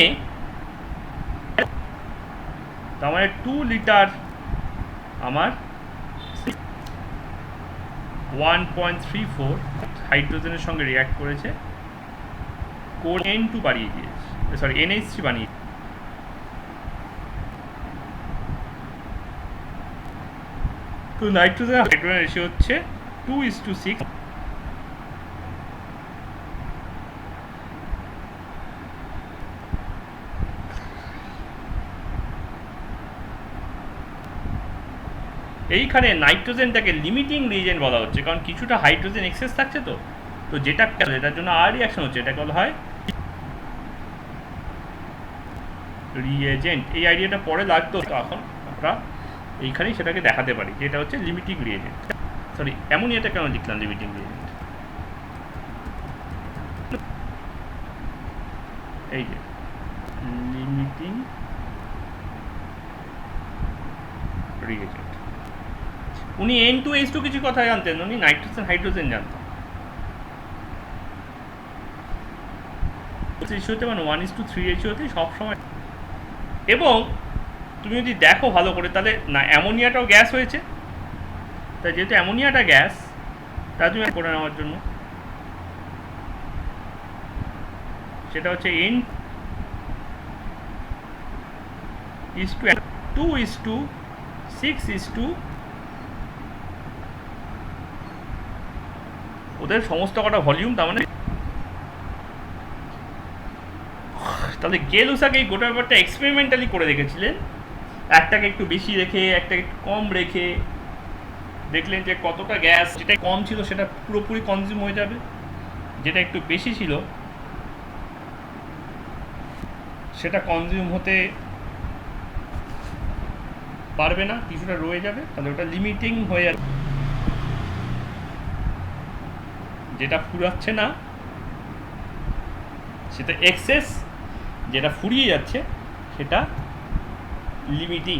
2 লিটার আমার 1.34 হাইড্রোজেনের সঙ্গে রিঅ্যাক্ট করেছে, কোর N2 বাড়িয়ে দিয়েছে, সরি NH3 বানিয়ে। তো নাইট্রোজেন হাইড্রোজেন রেশিও হচ্ছে 2:6। এইখানে নাইট্রোজেনটাকে লিমিটিং রিয়েজেন্ট বলা হচ্ছে, কারণ কিছুটা হাইড্রোজেন এক্সেস থাকছে, তো যেটা এটার জন্য আর রিয়াকশন হচ্ছে, এটাকে বলা হয় রিয়েজেন্ট। এই আইডিয়াটা পরে লাগতো, তো এখন আমরা এইখানেই সেটাকে দেখাতে পারি যে এটা হচ্ছে লিমিটিং রিয়েজেন্ট। সরি, অ্যামোনিয়াটা কেন লিখলাম লিমিটিং রিয়েজেন্ট? এই যে লিমিটিং রিয়েজেন্ট। উনি N2H2 কিছু কথা জানতেন, উনি নাইট্রোজেন হাইড্রোজেন জানতেন। রেশিওতে মানে 1:3 রেশিওতে সবসময়। এবং তুমি যদি দেখো ভালো করে, তাহলে না অ্যামোনিয়াটাও গ্যাস হয়েছে, তাই যেহেতু অ্যামোনিয়াটা গ্যাস, তা তুমি করে নেওয়ার জন্য সেটা হচ্ছে N2:6:, ওদের সমস্ত কটা ভলিউম, তার মানে তাহলে গেলুসাকে এই গোটা ব্যাপারটা এক্সপেরিমেন্টালি করে রেখেছিলেন, একটাকে একটু বেশি রেখে একটাকে একটু কম রেখে দেখলেন যে কতটা গ্যাস, যেটা কম ছিল সেটা পুরোপুরি কনজিউম হয়ে যাবে, যেটা একটু বেশি ছিল সেটা কনজিউম হতে পারবে না, কিছুটা রয়ে যাবে, তাহলে ওটা লিমিটিং হয়ে যাবে। যেটা ফুরাচ্ছে না সেটা এক্সেস, যেটা ফুরিয়ে যাচ্ছে সেটা লিমিটিং।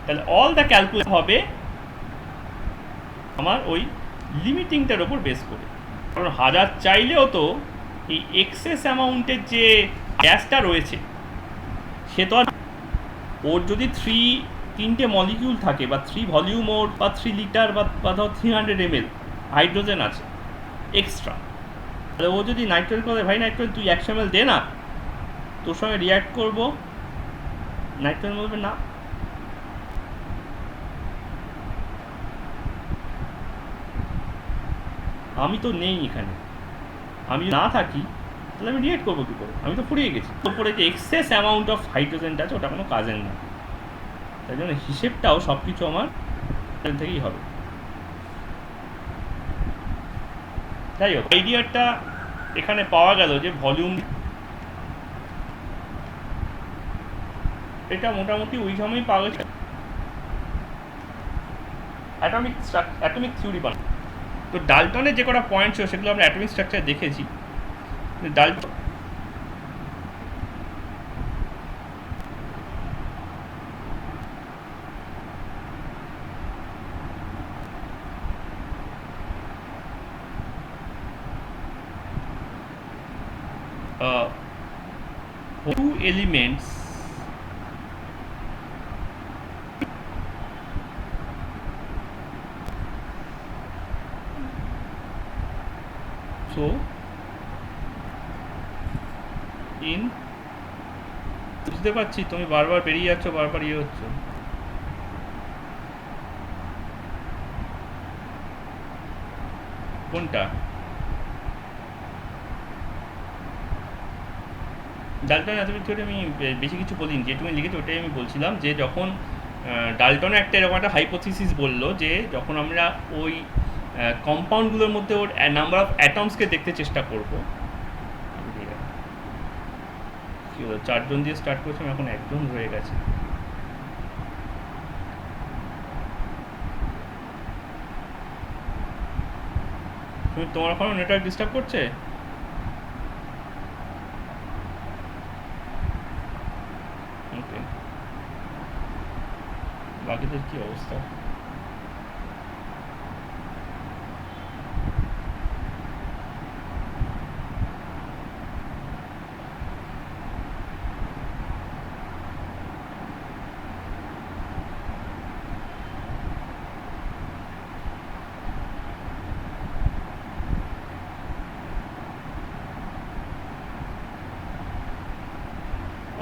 তাহলে অল দ্য ক্যালকুলেশন হবে আমার ওই লিমিটিংটার ওপর বেস করে, কারণ 1000 চাইলেও তো এই এক্সেস অ্যামাউন্টের যে গ্যাসটা রয়েছে সে তো আর, ওর যদি 3টে মলিকিউল থাকে বা 3 ভলিউম ওর বা 3 লিটার বা ধর 300 ml হাইড্রোজেন আছে এক্সট্রা, তাহলে ও যদি নাইট্রোজেন করে, ভাই নাইট্রোজেন তুই 100 ml দে না, তোর সঙ্গে রিয়াক্ট করবো, নাইট্রোজেন বলবে না, আমি তো নেই এখানে, আমি না থাকি তাহলে আমি রিয়েক্ট করবো কী করে, আমি তো ফুরিয়ে গেছি। ওপরে যে এক্সেস অ্যামাউন্ট অফ হাইড্রোজেনটা আছে ওটা কোনো কাজের না, তাই জন্য হিসেবটাও সব কিছু আমার থেকেই হবে। যাই হোক, আইডিয়াটা এখানে পাওয়া গেল যে ভলিউম, এটা মোটামুটি ওই সময়ই পাওয়া গেছে অ্যাটমিক থিওরি বানানো। তো ডাল্টনের যে কটা পয়েন্ট ছিল সেগুলো আমরা অ্যাটমিক স্ট্রাকচার দেখেছি। Dalton two elements so in বুঝতে পারছি তুমি বারবার বেরিয়ে যাচ্ছ, বারবার ইয়ে হচ্ছে। কোনটা? ডাল্টন অ্যাটমিক থিওরি আমি বেশি কিছু বলিনি, যেটুকু লিখেছি ওটাই আমি বলছিলাম যে যখন ডাল্টন একটা এরকম একটা হাইপোথিসিস বললো যে যখন আমরা ওই কম্পাউন্ডগুলোর মধ্যে ওর নাম্বার অফ অ্যাটমসকে দেখতে চেষ্টা করবো। কি হলো, 4 জন দিয়ে স্টার্ট করেছিলাম, এখন 1 জন রয়ে গেছে। তুমি তোমার ওখানে নেটওয়ার্ক ডিস্টার্ব করছে? ওকে, বাকিদের কি অবস্থা?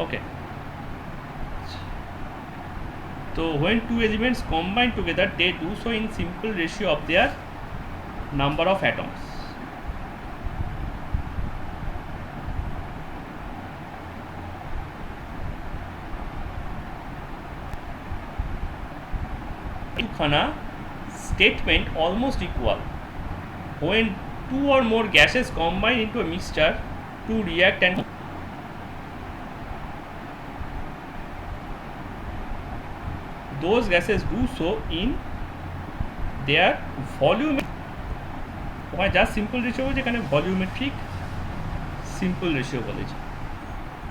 Okay. So when two elements combine together, they do so in simple ratio of their number of atoms. Ekhana statement almost equal. When two or more gases combine into a mixture to react and those gases do so in their volume, ওখানে just simple ratio বলেছে, এখানে volumetric simple ratio বলেছে,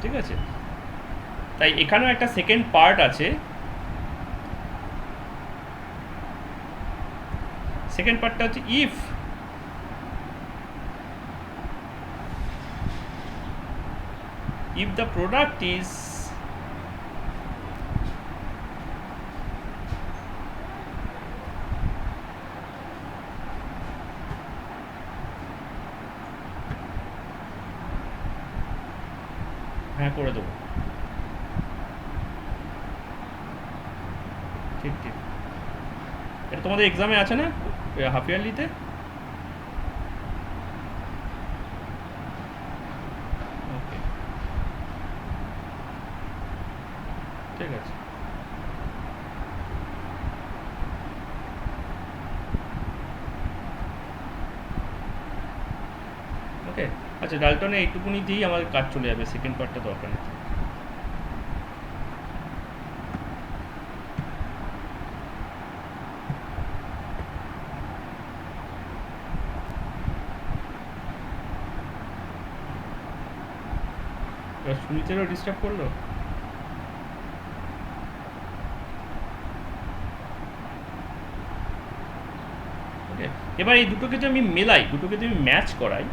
ঠিক আছে? তাই এখানেও একটা second part আছে। সেকেন্ড পার্টটা হচ্ছে if the product is হ্যাঁ করে দেবো, ঠিক ঠিক। এটা তোমাদের এক্সামে আছে না, হাফ ইয়ারলিতে? ওকে, ঠিক আছে। ওকে, আচ্ছা, ডাল্টনে এইটুকুনি দিয়েই আমার কাজ চলে যাবে, সেকেন্ড পার্টটা দরকার নেই। সুনীতেরও ডিস্টার্ব করলো। ওকে, এবার এই দুটোকে যদি আমি মেলাই, দুটোকে যদি আমি ম্যাচ করাই,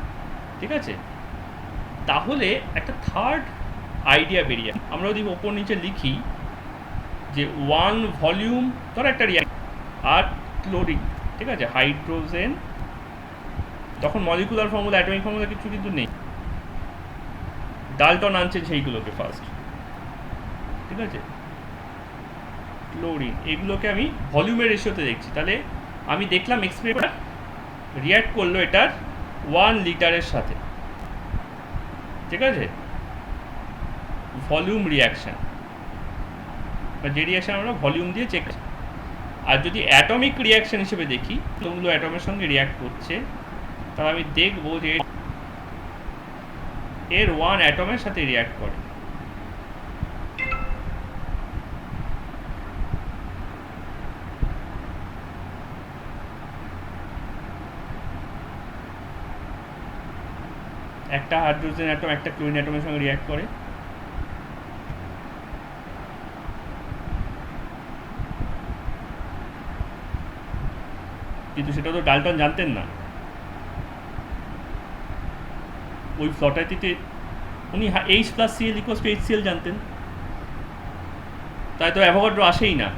ঠিক আছে, তাহলে একটা থার্ড আইডিয়া বেরিয়ে। আমরা যদি ওপর নিচে লিখি যে ওয়ান ভলিউম, ধর একটা রিয়াক্ট আর ক্লোরিন, ঠিক আছে, হাইড্রোজেন, তখন মলিকুলার ফর্মুলা, অ্যাটমিক ফর্মুলা কিছু কিন্তু নেই, ডাল্টন আনছে সেইগুলোকে ফার্স্ট, ঠিক আছে, ক্লোরিন, এগুলোকে আমি ভলিউমের রেশিওতে দেখছি। তাহলে আমি দেখলাম এক্সপেরিমেন্ট রিয়াক্ট করলো এটার 1 লিটারের সাথে, ঠিক আছে, ভলিউম রিয়াকশান, যে রিয়াকশান আমরা ভলিউম দিয়ে চেক। আর যদি অ্যাটমিক রিয়াকশান হিসেবে দেখি, তোগুলো অ্যাটমের সঙ্গে রিয়াক্ট করছে, তাহলে আমি দেখবো যে এর 1 অ্যাটমের সাথে রিয়াক্ট করে। একটা হাইড্রোজেন অ্যাটম একটা ক্লোরিন অ্যাটমের সঙ্গে রিয়াক্ট করে, কিন্তু সেটা তো ডাল্টন জানতেন না। ওই ফ্লটাইটিতে উনি H plus Cl equals to HCl জানতেন, তাই তো অ্যাভোগাড্রো আসেই না।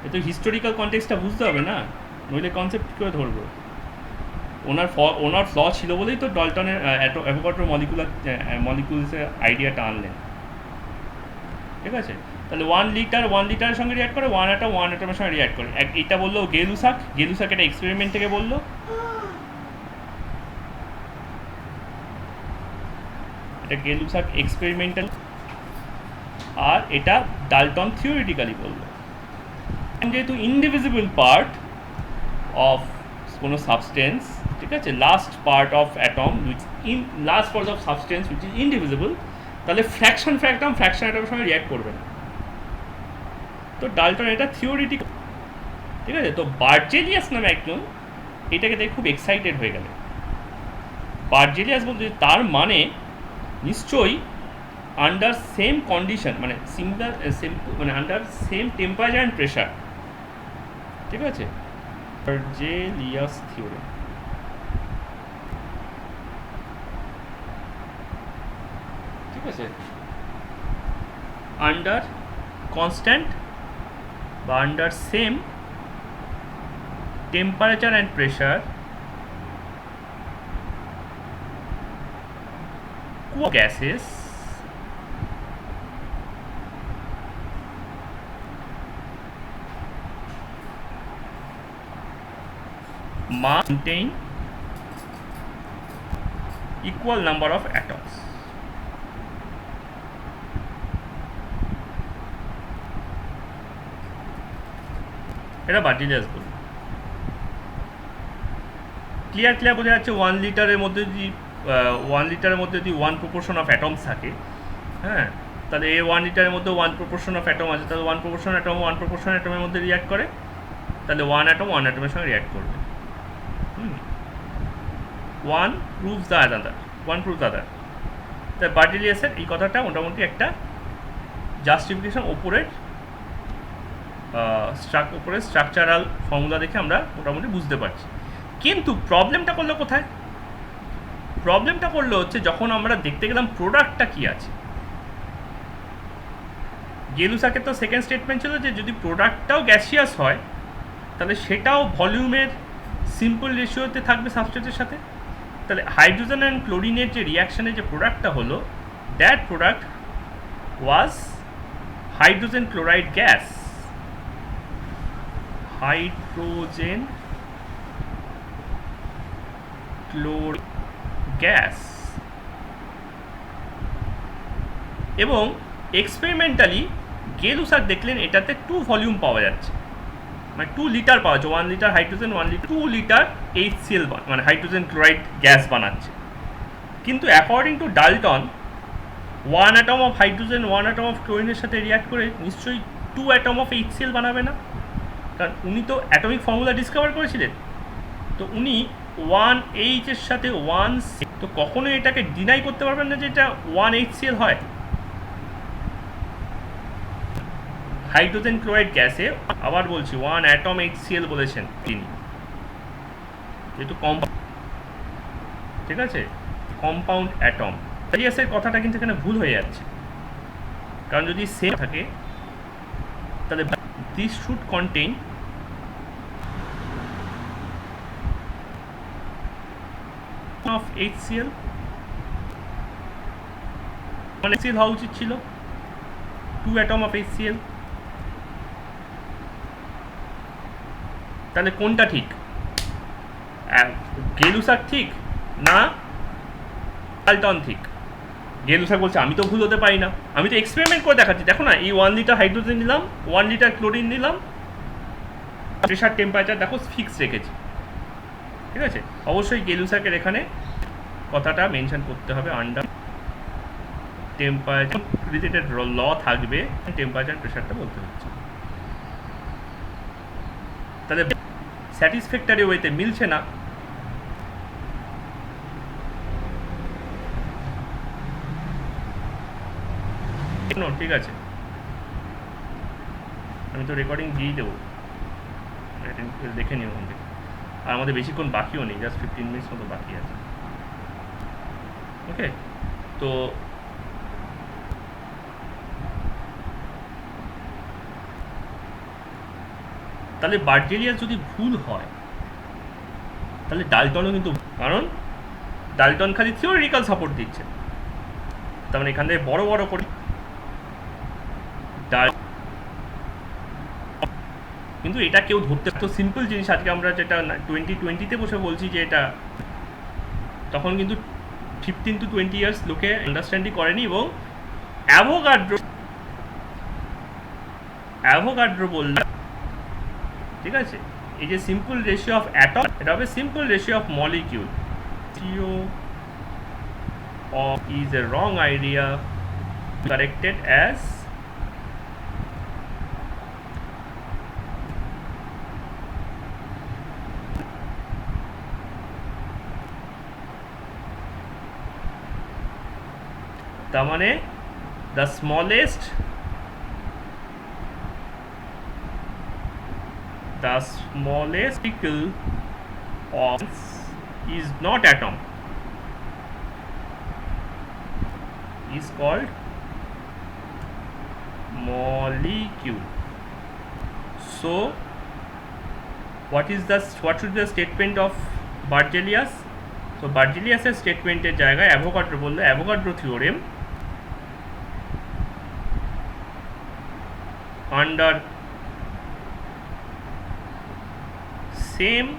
এ তো হিস্টোরিক্যাল কনটেক্সটটা বুঝতে হবে না, নইলে কনসেপ্ট কী করে ধরবো। ওনার ফ্ল ছিল বলেই তো ডলটনের অ্যাভোগাড্রো মলিকুলসের আইডিয়াটা আনলেন। ঠিক আছে, তাহলে 1 লিটারের সঙ্গে রিয়াক্ট করে, 1 অ্যাটমের সঙ্গে রিয়াক্ট করে। এটা বললো গেলুসাক একটা এক্সপেরিমেন্ট থেকে বললো। এটা গেলুসাক এক্সপেরিমেন্টাল, আর এটা ডাল্টন থিওরিটিক্যালি বললো। যেহেতু ইনডিভিজিবল পার্ট অফ কোনো সাবস্টেন্স, ঠিক আছে, last part of atom last part of substance which is indivisible, তাহলে ফ্র্যাকশন অ্যাটমের সঙ্গে রিয়াক্ট করবে না। তো ডাল্টন এটা থিওরিটিক, ঠিক আছে। তো বার্জেলিয়াস নামে একজন এটাকে দেখে খুব এক্সাইটেড হয়ে গেল। বার্জেলিয়াস বলতে তার মানে নিশ্চয়ই আন্ডার সেম কন্ডিশন, মানে সিমিলার মানে under same temperature and pressure, ঠিক আছে। বার্জেলিয়াস থিওরি, ঠিক আছে, আন্ডার কনস্ট্যান্ট বা under same temperature and pressure gases must contain equal number of atoms. এটা বার্জেলিয়াস বলল। ক্লিয়ার বোঝা যাচ্ছে 1 লিটারের মধ্যে যদি 1 প্রপোর্শন অফ অ্যাটমস থাকে, হ্যাঁ, তাহলে এই 1 লিটারের মধ্যে 1 প্রপোর্শন অফ অ্যাটম আছে, তাহলে 1 প্রপোর্শন অ্যাটমের মধ্যে রিয়াক্ট করে, তাহলে 1 অ্যাটমের সঙ্গে রিয়াক্ট করবে। 1 proves the other। তাই বার্জেলিয়াসের এই কথাটা মোটামুটি একটা জাস্টিফিকেশন উপরের স্ট্রাকচারাল ফর্মুলা দেখে আমরা মোটামুটি বুঝতে পারছি। কিন্তু প্রবলেমটা করলো কোথায়? প্রবলেমটা করলো হচ্ছে যখন আমরা দেখতে গেলাম প্রোডাক্টটা কি আছে। গেলুসাকের তো সেকেন্ড স্টেটমেন্ট ছিল যে যদি প্রোডাক্টটাও গ্যাসিয়াস হয় তাহলে সেটাও ভলিউমের সিম্পল রেশিওতে থাকবে সাবস্ট্রেটের সাথে। তাহলে হাইড্রোজেন অ্যান্ড ক্লোরিনের যে রিয়াকশানে যে প্রোডাক্টটা হলো, that product was hydrogen chloride gas. Hydrogen chloride gas. এবং এক্সপেরিমেন্টালি গেলুসাক দেখলেন এটাতে 2 ভলিউম পাওয়া যাচ্ছে, মানে 2 লিটার পাওয়া যাচ্ছে। 1 লিটার হাইড্রোজেন, 2 লিটার HCl মানে হাইড্রোজেন ক্লোরাইড গ্যাস বানাচ্ছে। কিন্তু according to Dalton 1 atom of hydrogen 1 atom of ক্লোরিনের সাথে রিয়াক্ট করে নিশ্চয়ই 2 অ্যাটম অফ HCl বানাবে না, কারণ উনি তো অ্যাটমিক ফর্মুলা ডিসকভার করেছিলেন। তো উনি 1H এর সাথে 1C, তো কখনোই এটাকে ডিনাই করতে পারবেন না যে এটা 1HCl হয়। হাইড্রোজেন ক্লোরাইড গ্যাসে আবার বলছি 1 অ্যাটম HCl বলেছেন তিনি, যেহেতু ঠিক আছে, কম্পাউন্ড অ্যাটম। বার্জেলিয়াসের কথাটা কিন্তু এখানে ভুল হয়ে যাচ্ছে, কারণ যদি সেম থাকে তাহলে this should contain of HCl, মানে HCl হওয়া উচিত ছিল 2 অ্যাটম অফ HCl। তাহলে কোনটা ঠিক? গেলুসাক ঠিক না ডাল্টন ঠিক? গেলুসাক বলছে আমি তো ভুল হতে পারি না, আমি তো এক্সপেরিমেন্ট করে দেখাচ্ছি, দেখো না, এই 1 লিটার হাইড্রোজেন নিলাম, 1 লিটার ক্লোরিন নিলাম, প্রেশার টেম্পারেচার দেখো ফিক্স রেখেছি, ঠিক আছে। অবশ্যই গেলুসাকের এখানে কথাটা মেনশন করতে হবে, আন্ডার টেম্পারেচার রিলেটেড ল থাকবে, টেম্পারেচার প্রেশারটা বলতে হচ্ছে। তাহলে স্যাটিসফ্যাক্টরি ওয়েতে মিলছে না। ঠিক আছে, আমি তো রেকর্ডিং দিয়েই দেবো, দেখে নিও ওখান থেকে। আর আমাদের বেশিক্ষণ বাকিও নেই, জাস্ট 15 মিনিটস মতো বাকি আছে। ওকে। তো তাহলে বার্জেলিয়াস যদি ভুল হয় তাহলে ডাল্টনও কিন্তু, কারণ ডাল্টন খালি থিওরিটিক্যাল সাপোর্ট দিচ্ছে, তার মানে এখান থেকে বড় বড় করে কিন্তু এটা কেউ ধরতে, তো সিম্পল জিনিস আজকে আমরা যেটা 2020-তে বসে বলছি যে এটা, তখন কিন্তু 15 to 20 ইয়ার্স লোকে আন্ডারস্ট্যান্ডই করেনি। এবং অ্যাভোগাড্রো বললে, ঠিক আছে, এই যে সিম্পল রেশিও অফ অ্যাটম, এটা হবে simple ratio of molecule. is a wrong idea, corrected as তার মানে the smallest particle of is not atom, is called molecule. So what should be the statement of Berzelius? So Berzelius এর স্টেটমেন্টের জায়গায় Avogadro বললে Avogadro theorem under same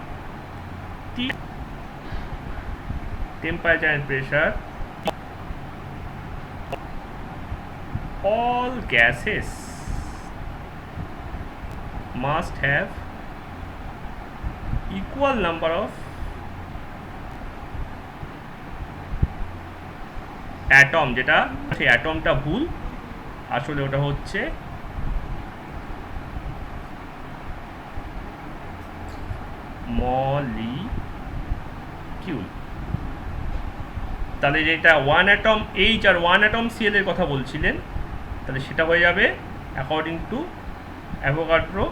temperature and pressure all gases must have equal number of atom, যেটা সেই অ্যাটমটা ভুল, আসলে ওটা হচ্ছে মলিকিউল। তাহলে যেটা 1 অ্যাটম H আর 1 অ্যাটম Cl এর কথা বলছিলেন, তাহলে সেটা হয়ে যাবে according to Avogadro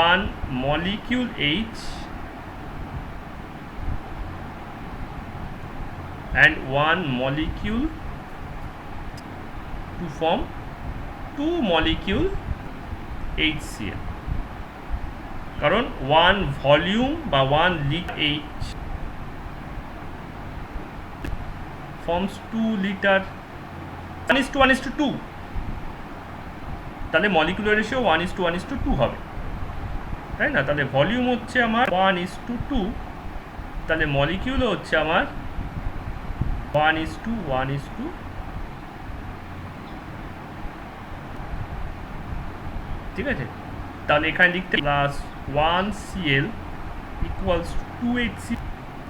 1 molecule H and 1 molecule to form 2 molecule HCl, কারণ 1 ভলিউম বা 1 লিটার H forms 2 লিটার 1:1:2, তাহলে মলিকুলার রেশিও 1:1:2 হবে, তাই না? তাহলে ভলিউম হচ্ছে আমার 1:2, তাহলে মলিকিউলও হচ্ছে আমার 1:1:2, ঠিক আছে? তাহলে এখানে লিখতে +1Cl = 2HCl,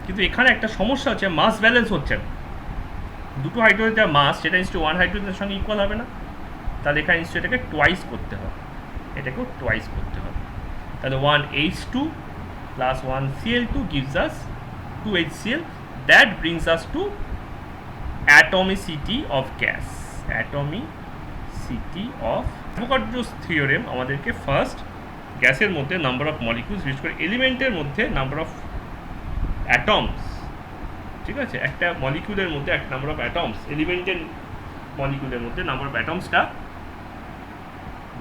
কিন্তু এখানে একটা সমস্যা হচ্ছে, মাস ব্যালেন্স হচ্ছে না, দুটো হাইড্রোজেনের মাস সেটা নিশ্চয়ই 1 হাইড্রোজেনের সঙ্গে ইকুয়াল হবে না, তাহলে এখানে নিশ্চয়ই এটাকে টোয়াইস করতে হবে, এটাকেও টোয়াইস করতে হবে। তাহলে 1H2 plus 1Cl2 gives us 2HCl. That brings us to atomicity of gas. Atomicity of Avogadro's theorem আমাদেরকে ফার্স্ট গ্যাসের মধ্যে নাম্বার অফ মলিকিউলস, বিশেষ করে এলিমেন্টের মধ্যে নাম্বার অফ অ্যাটমস, ঠিক আছে, একটা মলিকিউলের মধ্যে একটা নাম্বার অফ অ্যাটমস, এলিমেন্টের মলিকিউলের মধ্যে নাম্বার অফ অ্যাটমসটা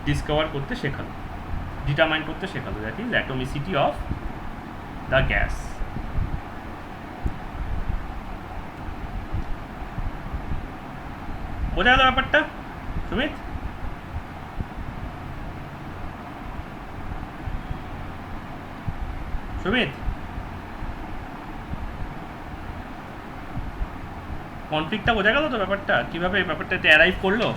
ডিসকভার করতে শেখালো, ডিটারমাইন করতে শেখালো, that is atomicity of the gas. বোঝা গেল ব্যাপারটা সুমিত? সুমিত, কনফ্লিক্টটা বোঝা গেল তো ব্যাপারটা, কিভাবে এই ব্যাপারটাতে অ্যারাইভ করলো,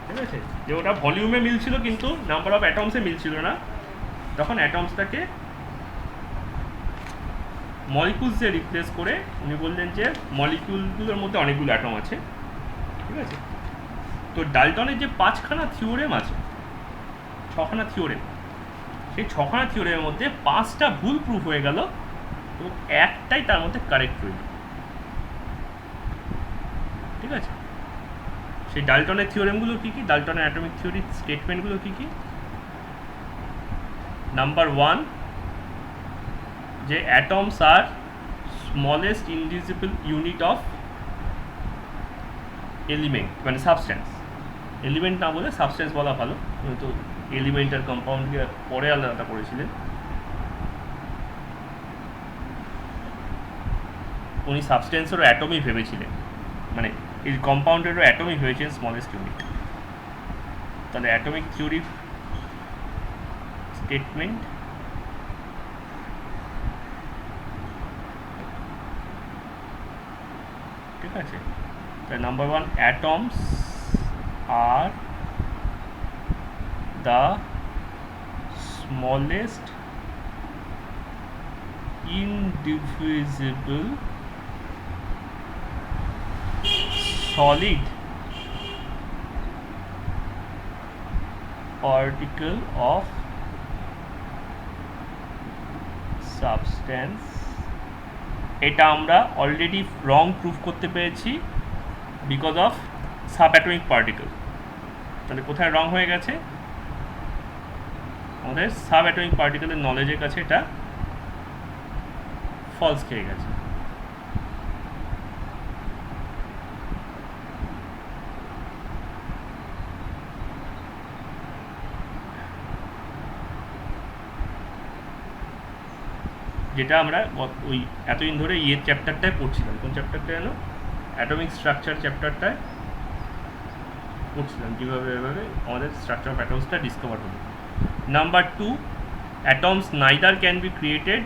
ঠিক আছে? যে ওটা ভলিউমে মিলছিল কিন্তু নাম্বার অফ অ্যাটমসে মিলছিল না, তখন অ্যাটমসটাকে মলিকিউলসে রিপ্লেস করে উনি বললেন যে মলিকিউলগুলোর মধ্যে অনেকগুলো অ্যাটম আছে, ঠিক আছে? তো ডাল্টনের যে 5খানা থিওরেম আছে, 6খানা থিওরেম, সেই 6খানা থিওরেমের মধ্যে 5টা ভুল প্রুফ হয়ে গেল এবং একটাই তার মধ্যে কারেক্ট রইল, ঠিক আছে? সেই ডাল্টনের থিওরেমগুলো কী কী, ডাল্টনের অ্যাটমিক থিওরির স্টেটমেন্টগুলো কী কী? নাম্বার 1, যে atoms are smallest indivisible unit of element, মানে সাবস্ট্যান্স। এলিমেন্ট না বলে সাবস্ট্যান্স বলা ভালো, কিন্তু এলিমেন্ট আর কম্পাউন্ডকে পরে আলাদা করেছিলেন। উনি সাবস্ট্যান্সেরও অ্যাটমই ভেবেছিলেন, মানে এই কম্পাউন্ডেরও অ্যাটমই ভেবেছিলেন স্মলেস্ট ইউনিট। তাহলে অ্যাটমিক থিওরি স্টেটমেন্ট ঠিক আছে। তাহলে number 1, atoms are the smallest indivisible solid particle of substance। এটা আমরা অলরেডি রং প্রুফ করতে পেরেছি বিকজ অফ সাবঅ্যাটমিক পার্টিকেল। তাহলে কোথায় রং হয়ে গেছে? আমাদের সাবঅ্যাটমিক পার্টিকেলের নলেজের কাছে এটা ফলস খেয়ে গেছে। যেটা আমরা ওই এতদিন ধরে ইয়ের চ্যাপ্টারটায় পড়ছিলাম। কোন চ্যাপ্টারটা যেন? অ্যাটমিক স্ট্রাকচার চ্যাপ্টারটায় পড়ছিলাম, কীভাবে এভাবে আমাদের স্ট্রাকচার অফ অ্যাটমসটা ডিসকভার হলো। Number 2, atoms neither can be created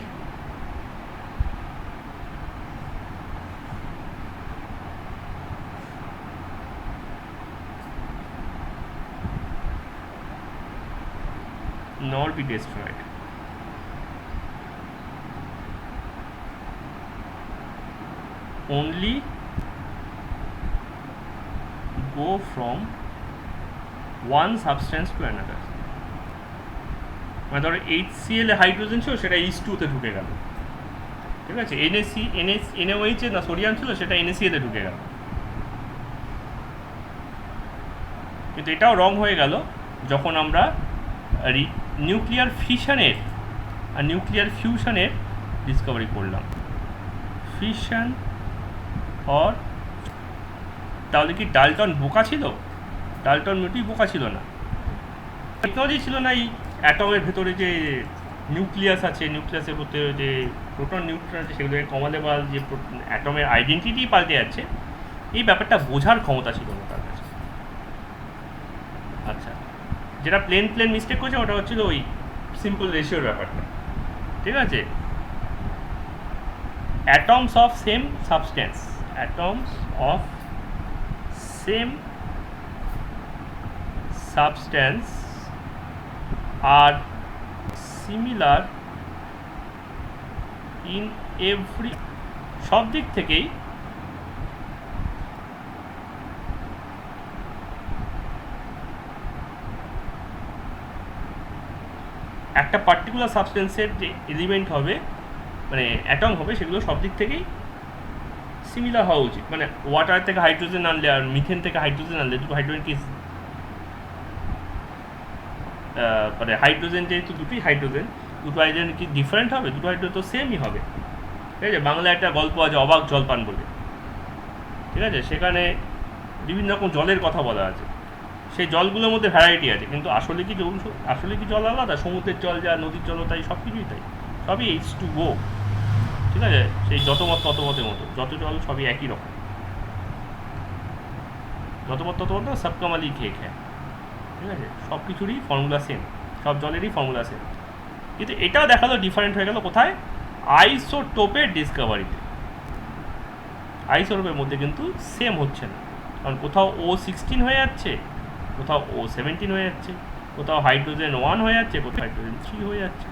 nor be destroyed। Only go from one substance to another। মানে ধরো HCl এ হাইড্রোজেন ছিল, সেটা H2 তে ঢুকে গেল, ঠিক আছে। NaOH এ না সোডিয়াম ছিল, সেটা NaCl এ ঢুকে গেল। কিন্তু এটাও রং হয়ে গেল যখন আমরা নিউক্লিয়ার ফিশনের আর নিউক্লিয়ার ফিউশনের ডিসকভারি করলাম। ফিশন অর, তাহলে কি ডাল্টন বোকা ছিল? ডাল্টন মোটেই বোকা ছিল না। টেকনোলজি ছিল না এই অ্যাটমের ভেতরে যে নিউক্লিয়াস আছে, নিউক্লিয়াসের ভেতরে যে প্রোটন নিউট্রন আছে, সেগুলোকে কমালে বা যে অ্যাটমের আইডেন্টিটি পাল্টে যাচ্ছে, এই ব্যাপারটা বোঝার ক্ষমতা ছিল না তার কাছে। আচ্ছা, যেটা প্লেন মিস্টেক করেছে ওটা হচ্ছিল ওই সিম্পল রেশিওর ব্যাপারটা, ঠিক আছে। Atoms of same substance, atoms of same substance আর সিমিলার ইন এভরি, সব দিক থেকেই একটা পার্টিকুলার সাবস্টেন্সের যে এলিমেন্ট হবে, মানে অ্যাটম হবে, সেগুলো সব দিক থেকেই সিমিলার হওয়া উচিত। মানে ওয়াটার থেকে হাইড্রোজেন আনলে আর মিথেন থেকে হাইড্রোজেন আনলে, দুটো হাইড্রোজেন কি মানে হাইড্রোজেন, যেহেতু দুটোই হাইড্রোজেন, দুটো হাইড্রোজেন কি ডিফারেন্ট হবে? দুটো হাইড্রোজেন তো সেমই হবে, ঠিক আছে। বাংলায় একটা গল্প আছে অবাক জলপান বলে, ঠিক আছে। সেখানে বিভিন্ন রকম জলের কথা বলা আছে। সেই জলগুলোর মধ্যে ভ্যারাইটি আছে, কিন্তু আসলে কি জল আলাদা? সমুদ্রের জল যা, নদীর জলও তাই, সব কিছুই তাই, সবই H2O, ঠিক আছে। সেই যত মত তত মতের মতো, যত জল সবই একই রকম, যত মত তত মতো সবকামালি খেয়ে খায়, ঠিক আছে। সব কিছুরই ফর্মুলা সেম, সব জলেরই ফর্মুলা সেম। কিন্তু এটাও দেখালো ডিফারেন্ট হয়ে গেল কোথায়? আইসোটোপের ডিসকভারিতে। আইসোটোপের মধ্যে কিন্তু সেম হচ্ছে না, কারণ কোথাও O16 হয়ে যাচ্ছে, কোথাও O17 হয়ে যাচ্ছে, কোথাও হাইড্রোজেন 1 হয়ে যাচ্ছে, কোথাও হাইড্রোজেন 3 হয়ে যাচ্ছে।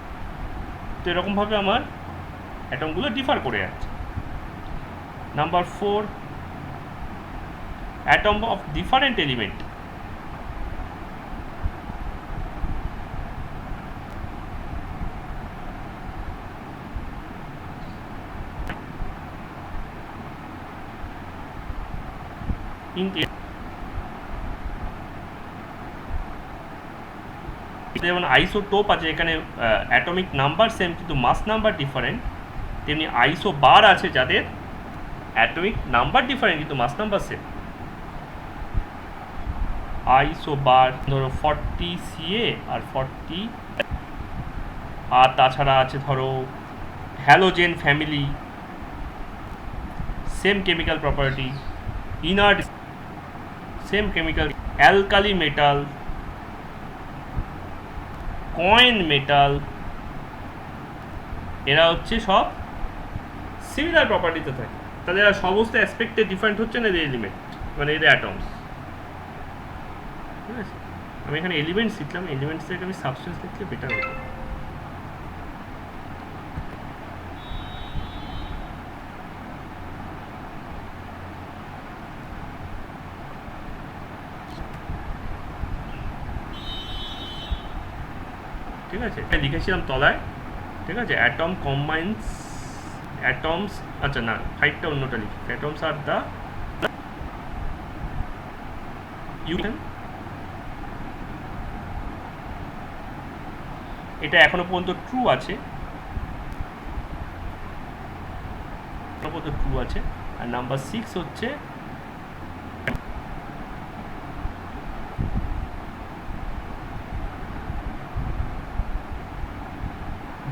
তো এরকমভাবে আমার অ্যাটমগুলো ডিফার করে যাচ্ছে। Number 4, atom of different element. যেমন আইসোটোপ আছে, এখানে অ্যাটমিক নাম্বার সেম কিন্তু মাস নাম্বার ডিফারেন্ট, তেমনি আইসো বার আছে যাদের অ্যাটমিক নাম্বার ডিফারেন্ট কিন্তু মাস নাম্বার সেম। আইসো বার ধরো 40 সিএ আর 40, আর তাছাড়া আছে ধরো halogen family, same chemical property, inert same chemical, alkali metal, coin metal, এরা হচ্ছে সব সিমিলার প্রপার্টিতে থাকে। তাহলে এরা সমস্ত অ্যাসপেক্টে ডিফারেন্ট হচ্ছে না এদের এলিমেন্ট, মানে এদের অ্যাটমস। ঠিক আছে, আমি এখানে এলিমেন্টস লিখলাম, এলিমেন্টস থেকে আমি সাবস্টেন্স লিখলে বেটার হতো। ঠিক আছে, এটা লিখেছিলাম তলায়। ঠিক আছে, অ্যাটম কম্বাইন্স অ্যাটমস, আচ্ছা না, ফাইভটা অন্যটা লিখি। অ্যাটমস আর দ্য এটা এখনো পর্যন্ত ট্রু আছে, ট্রু আছে। আর নাম্বার 6 হচ্ছে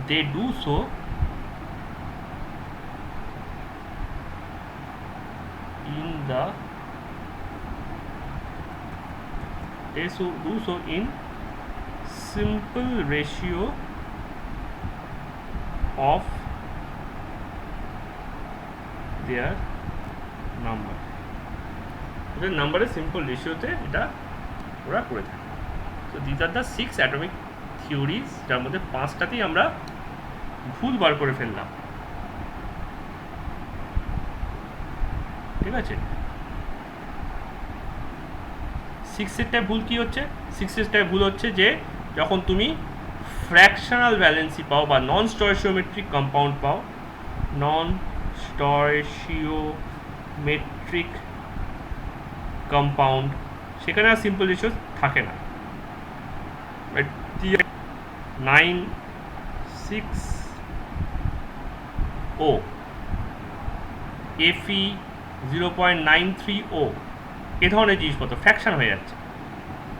they do so in the do so in simple ratio of their number। ওদের নাম্বারের সিম্পল রেশিওতে এটা ওরা করে থাকে। তো this are the 6 atomic theories, যার মধ্যে 5টাতেই আমরা ভুল বার করে ফেললাম। ঠিক আছে, 6এরটায় ভুল কি হচ্ছে? 6এরটায় ভুল হচ্ছে যে যখন তুমি ফ্র্যাকশনাল ভ্যালেন্সি পাও বা নন স্টয়চিওমেট্রিক কম্পাউন্ড পাও, নন স্টয়চিওমেট্রিক কম্পাউন্ড, সেখানে আর সিম্পল রেশিও থাকে না। 960 Fe 0.93O এ ধরনের জিনিসপত্র ফ্র্যাকশন হয়ে যাচ্ছে।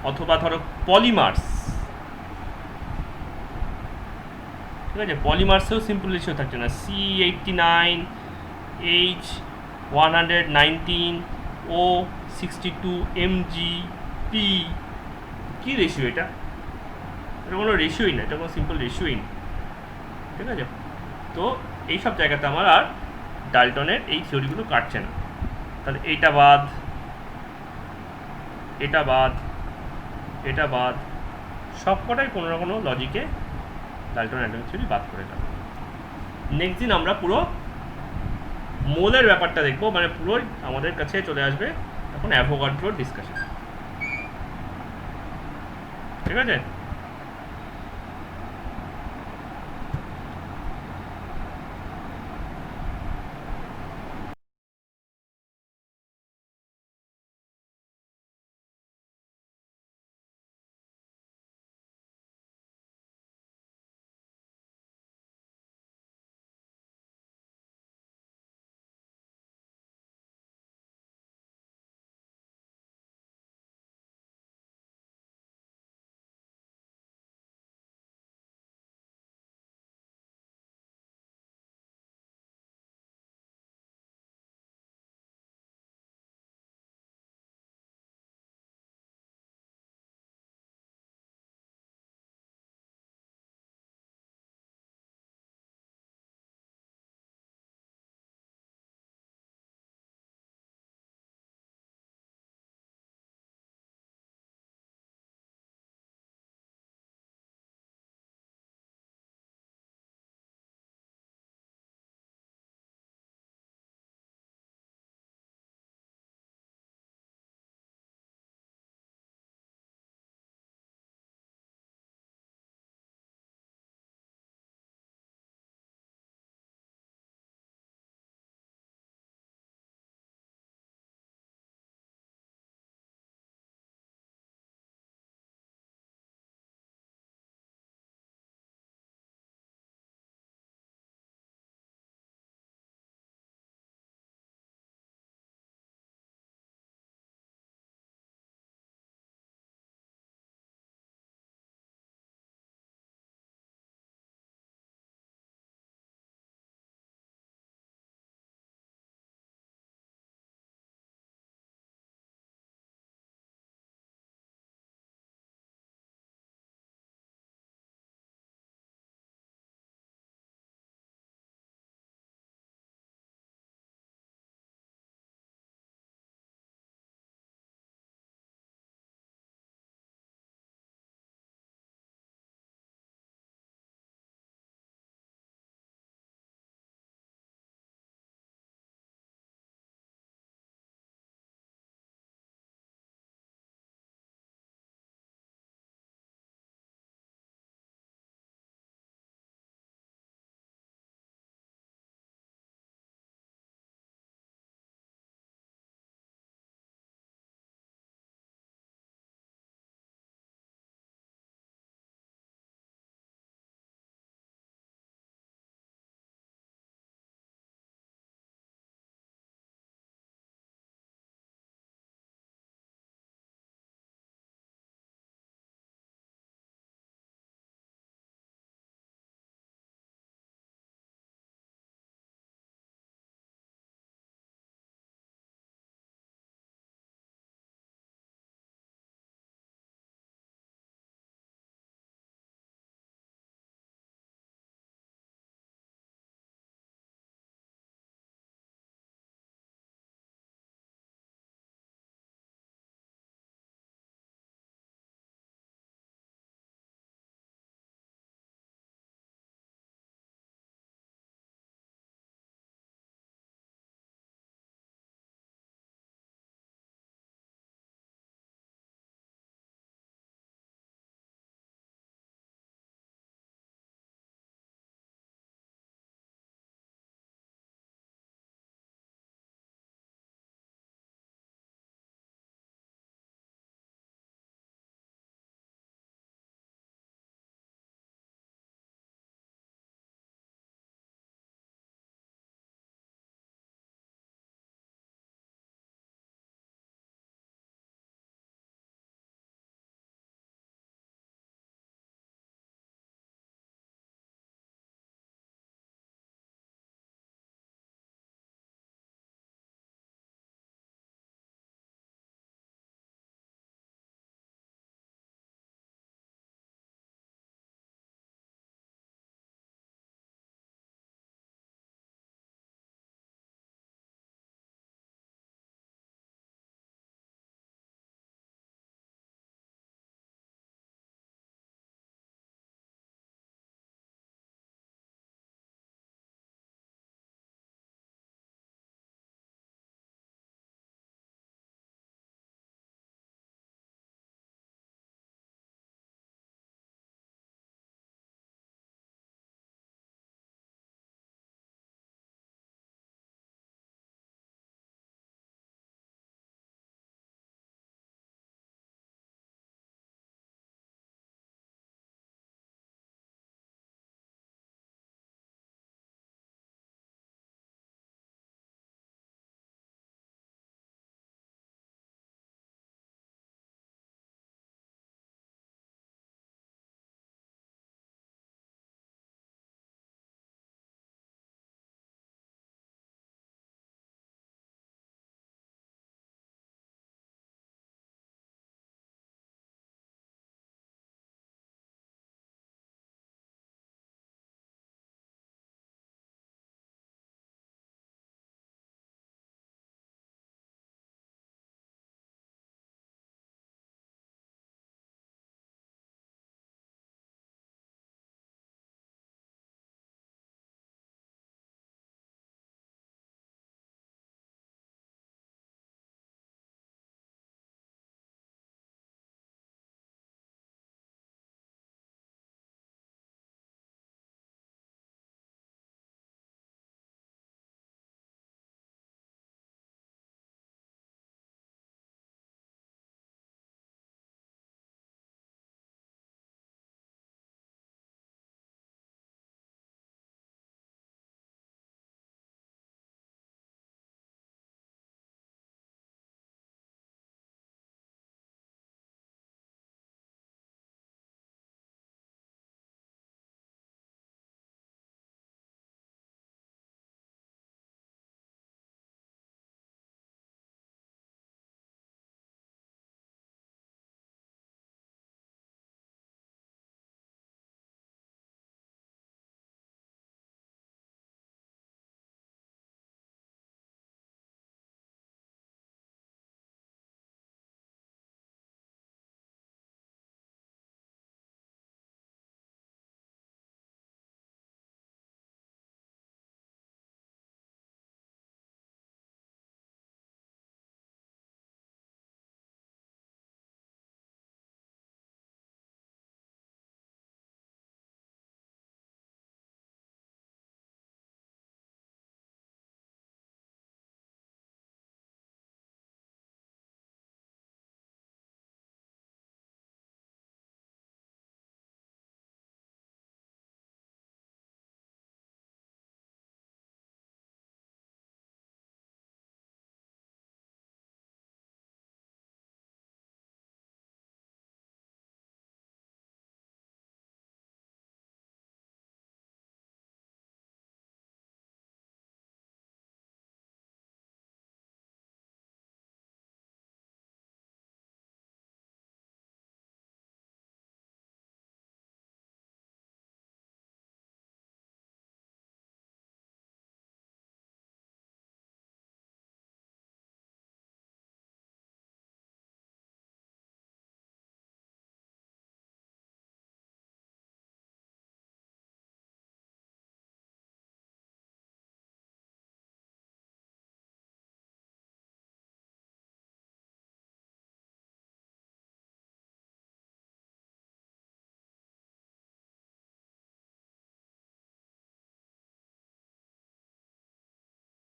অথবা ধরো পলিমার্স, ঠিক আছে, পলিমার্সেও সিম্পল রেশিও থাকছে না। C89 H119 O62 Mg P, কি রেশিও এটা? এটা কোনো রেশিওই না, এটা কোনো সিম্পল রেশিওই না। ঠিক আছে, তো এইসব জায়গাতে আমার আর ডাল্টনের এই থিওরিগুলো কাটছে না। তাহলে এইটা বাদ, এটা বাদ, এটা বাদ, সব কটাই কোনো না কোনো লজিকে ডাল্টন অ্যাটমিক থিওরি বাদ করে দেবো। নেক্সট দিন আমরা পুরো মোলের ব্যাপারটা দেখবো, মানে পুরোই আমাদের কাছে চলে আসবে এখন অ্যাভোগাড্রোর ডিসকাশন। ঠিক আছে।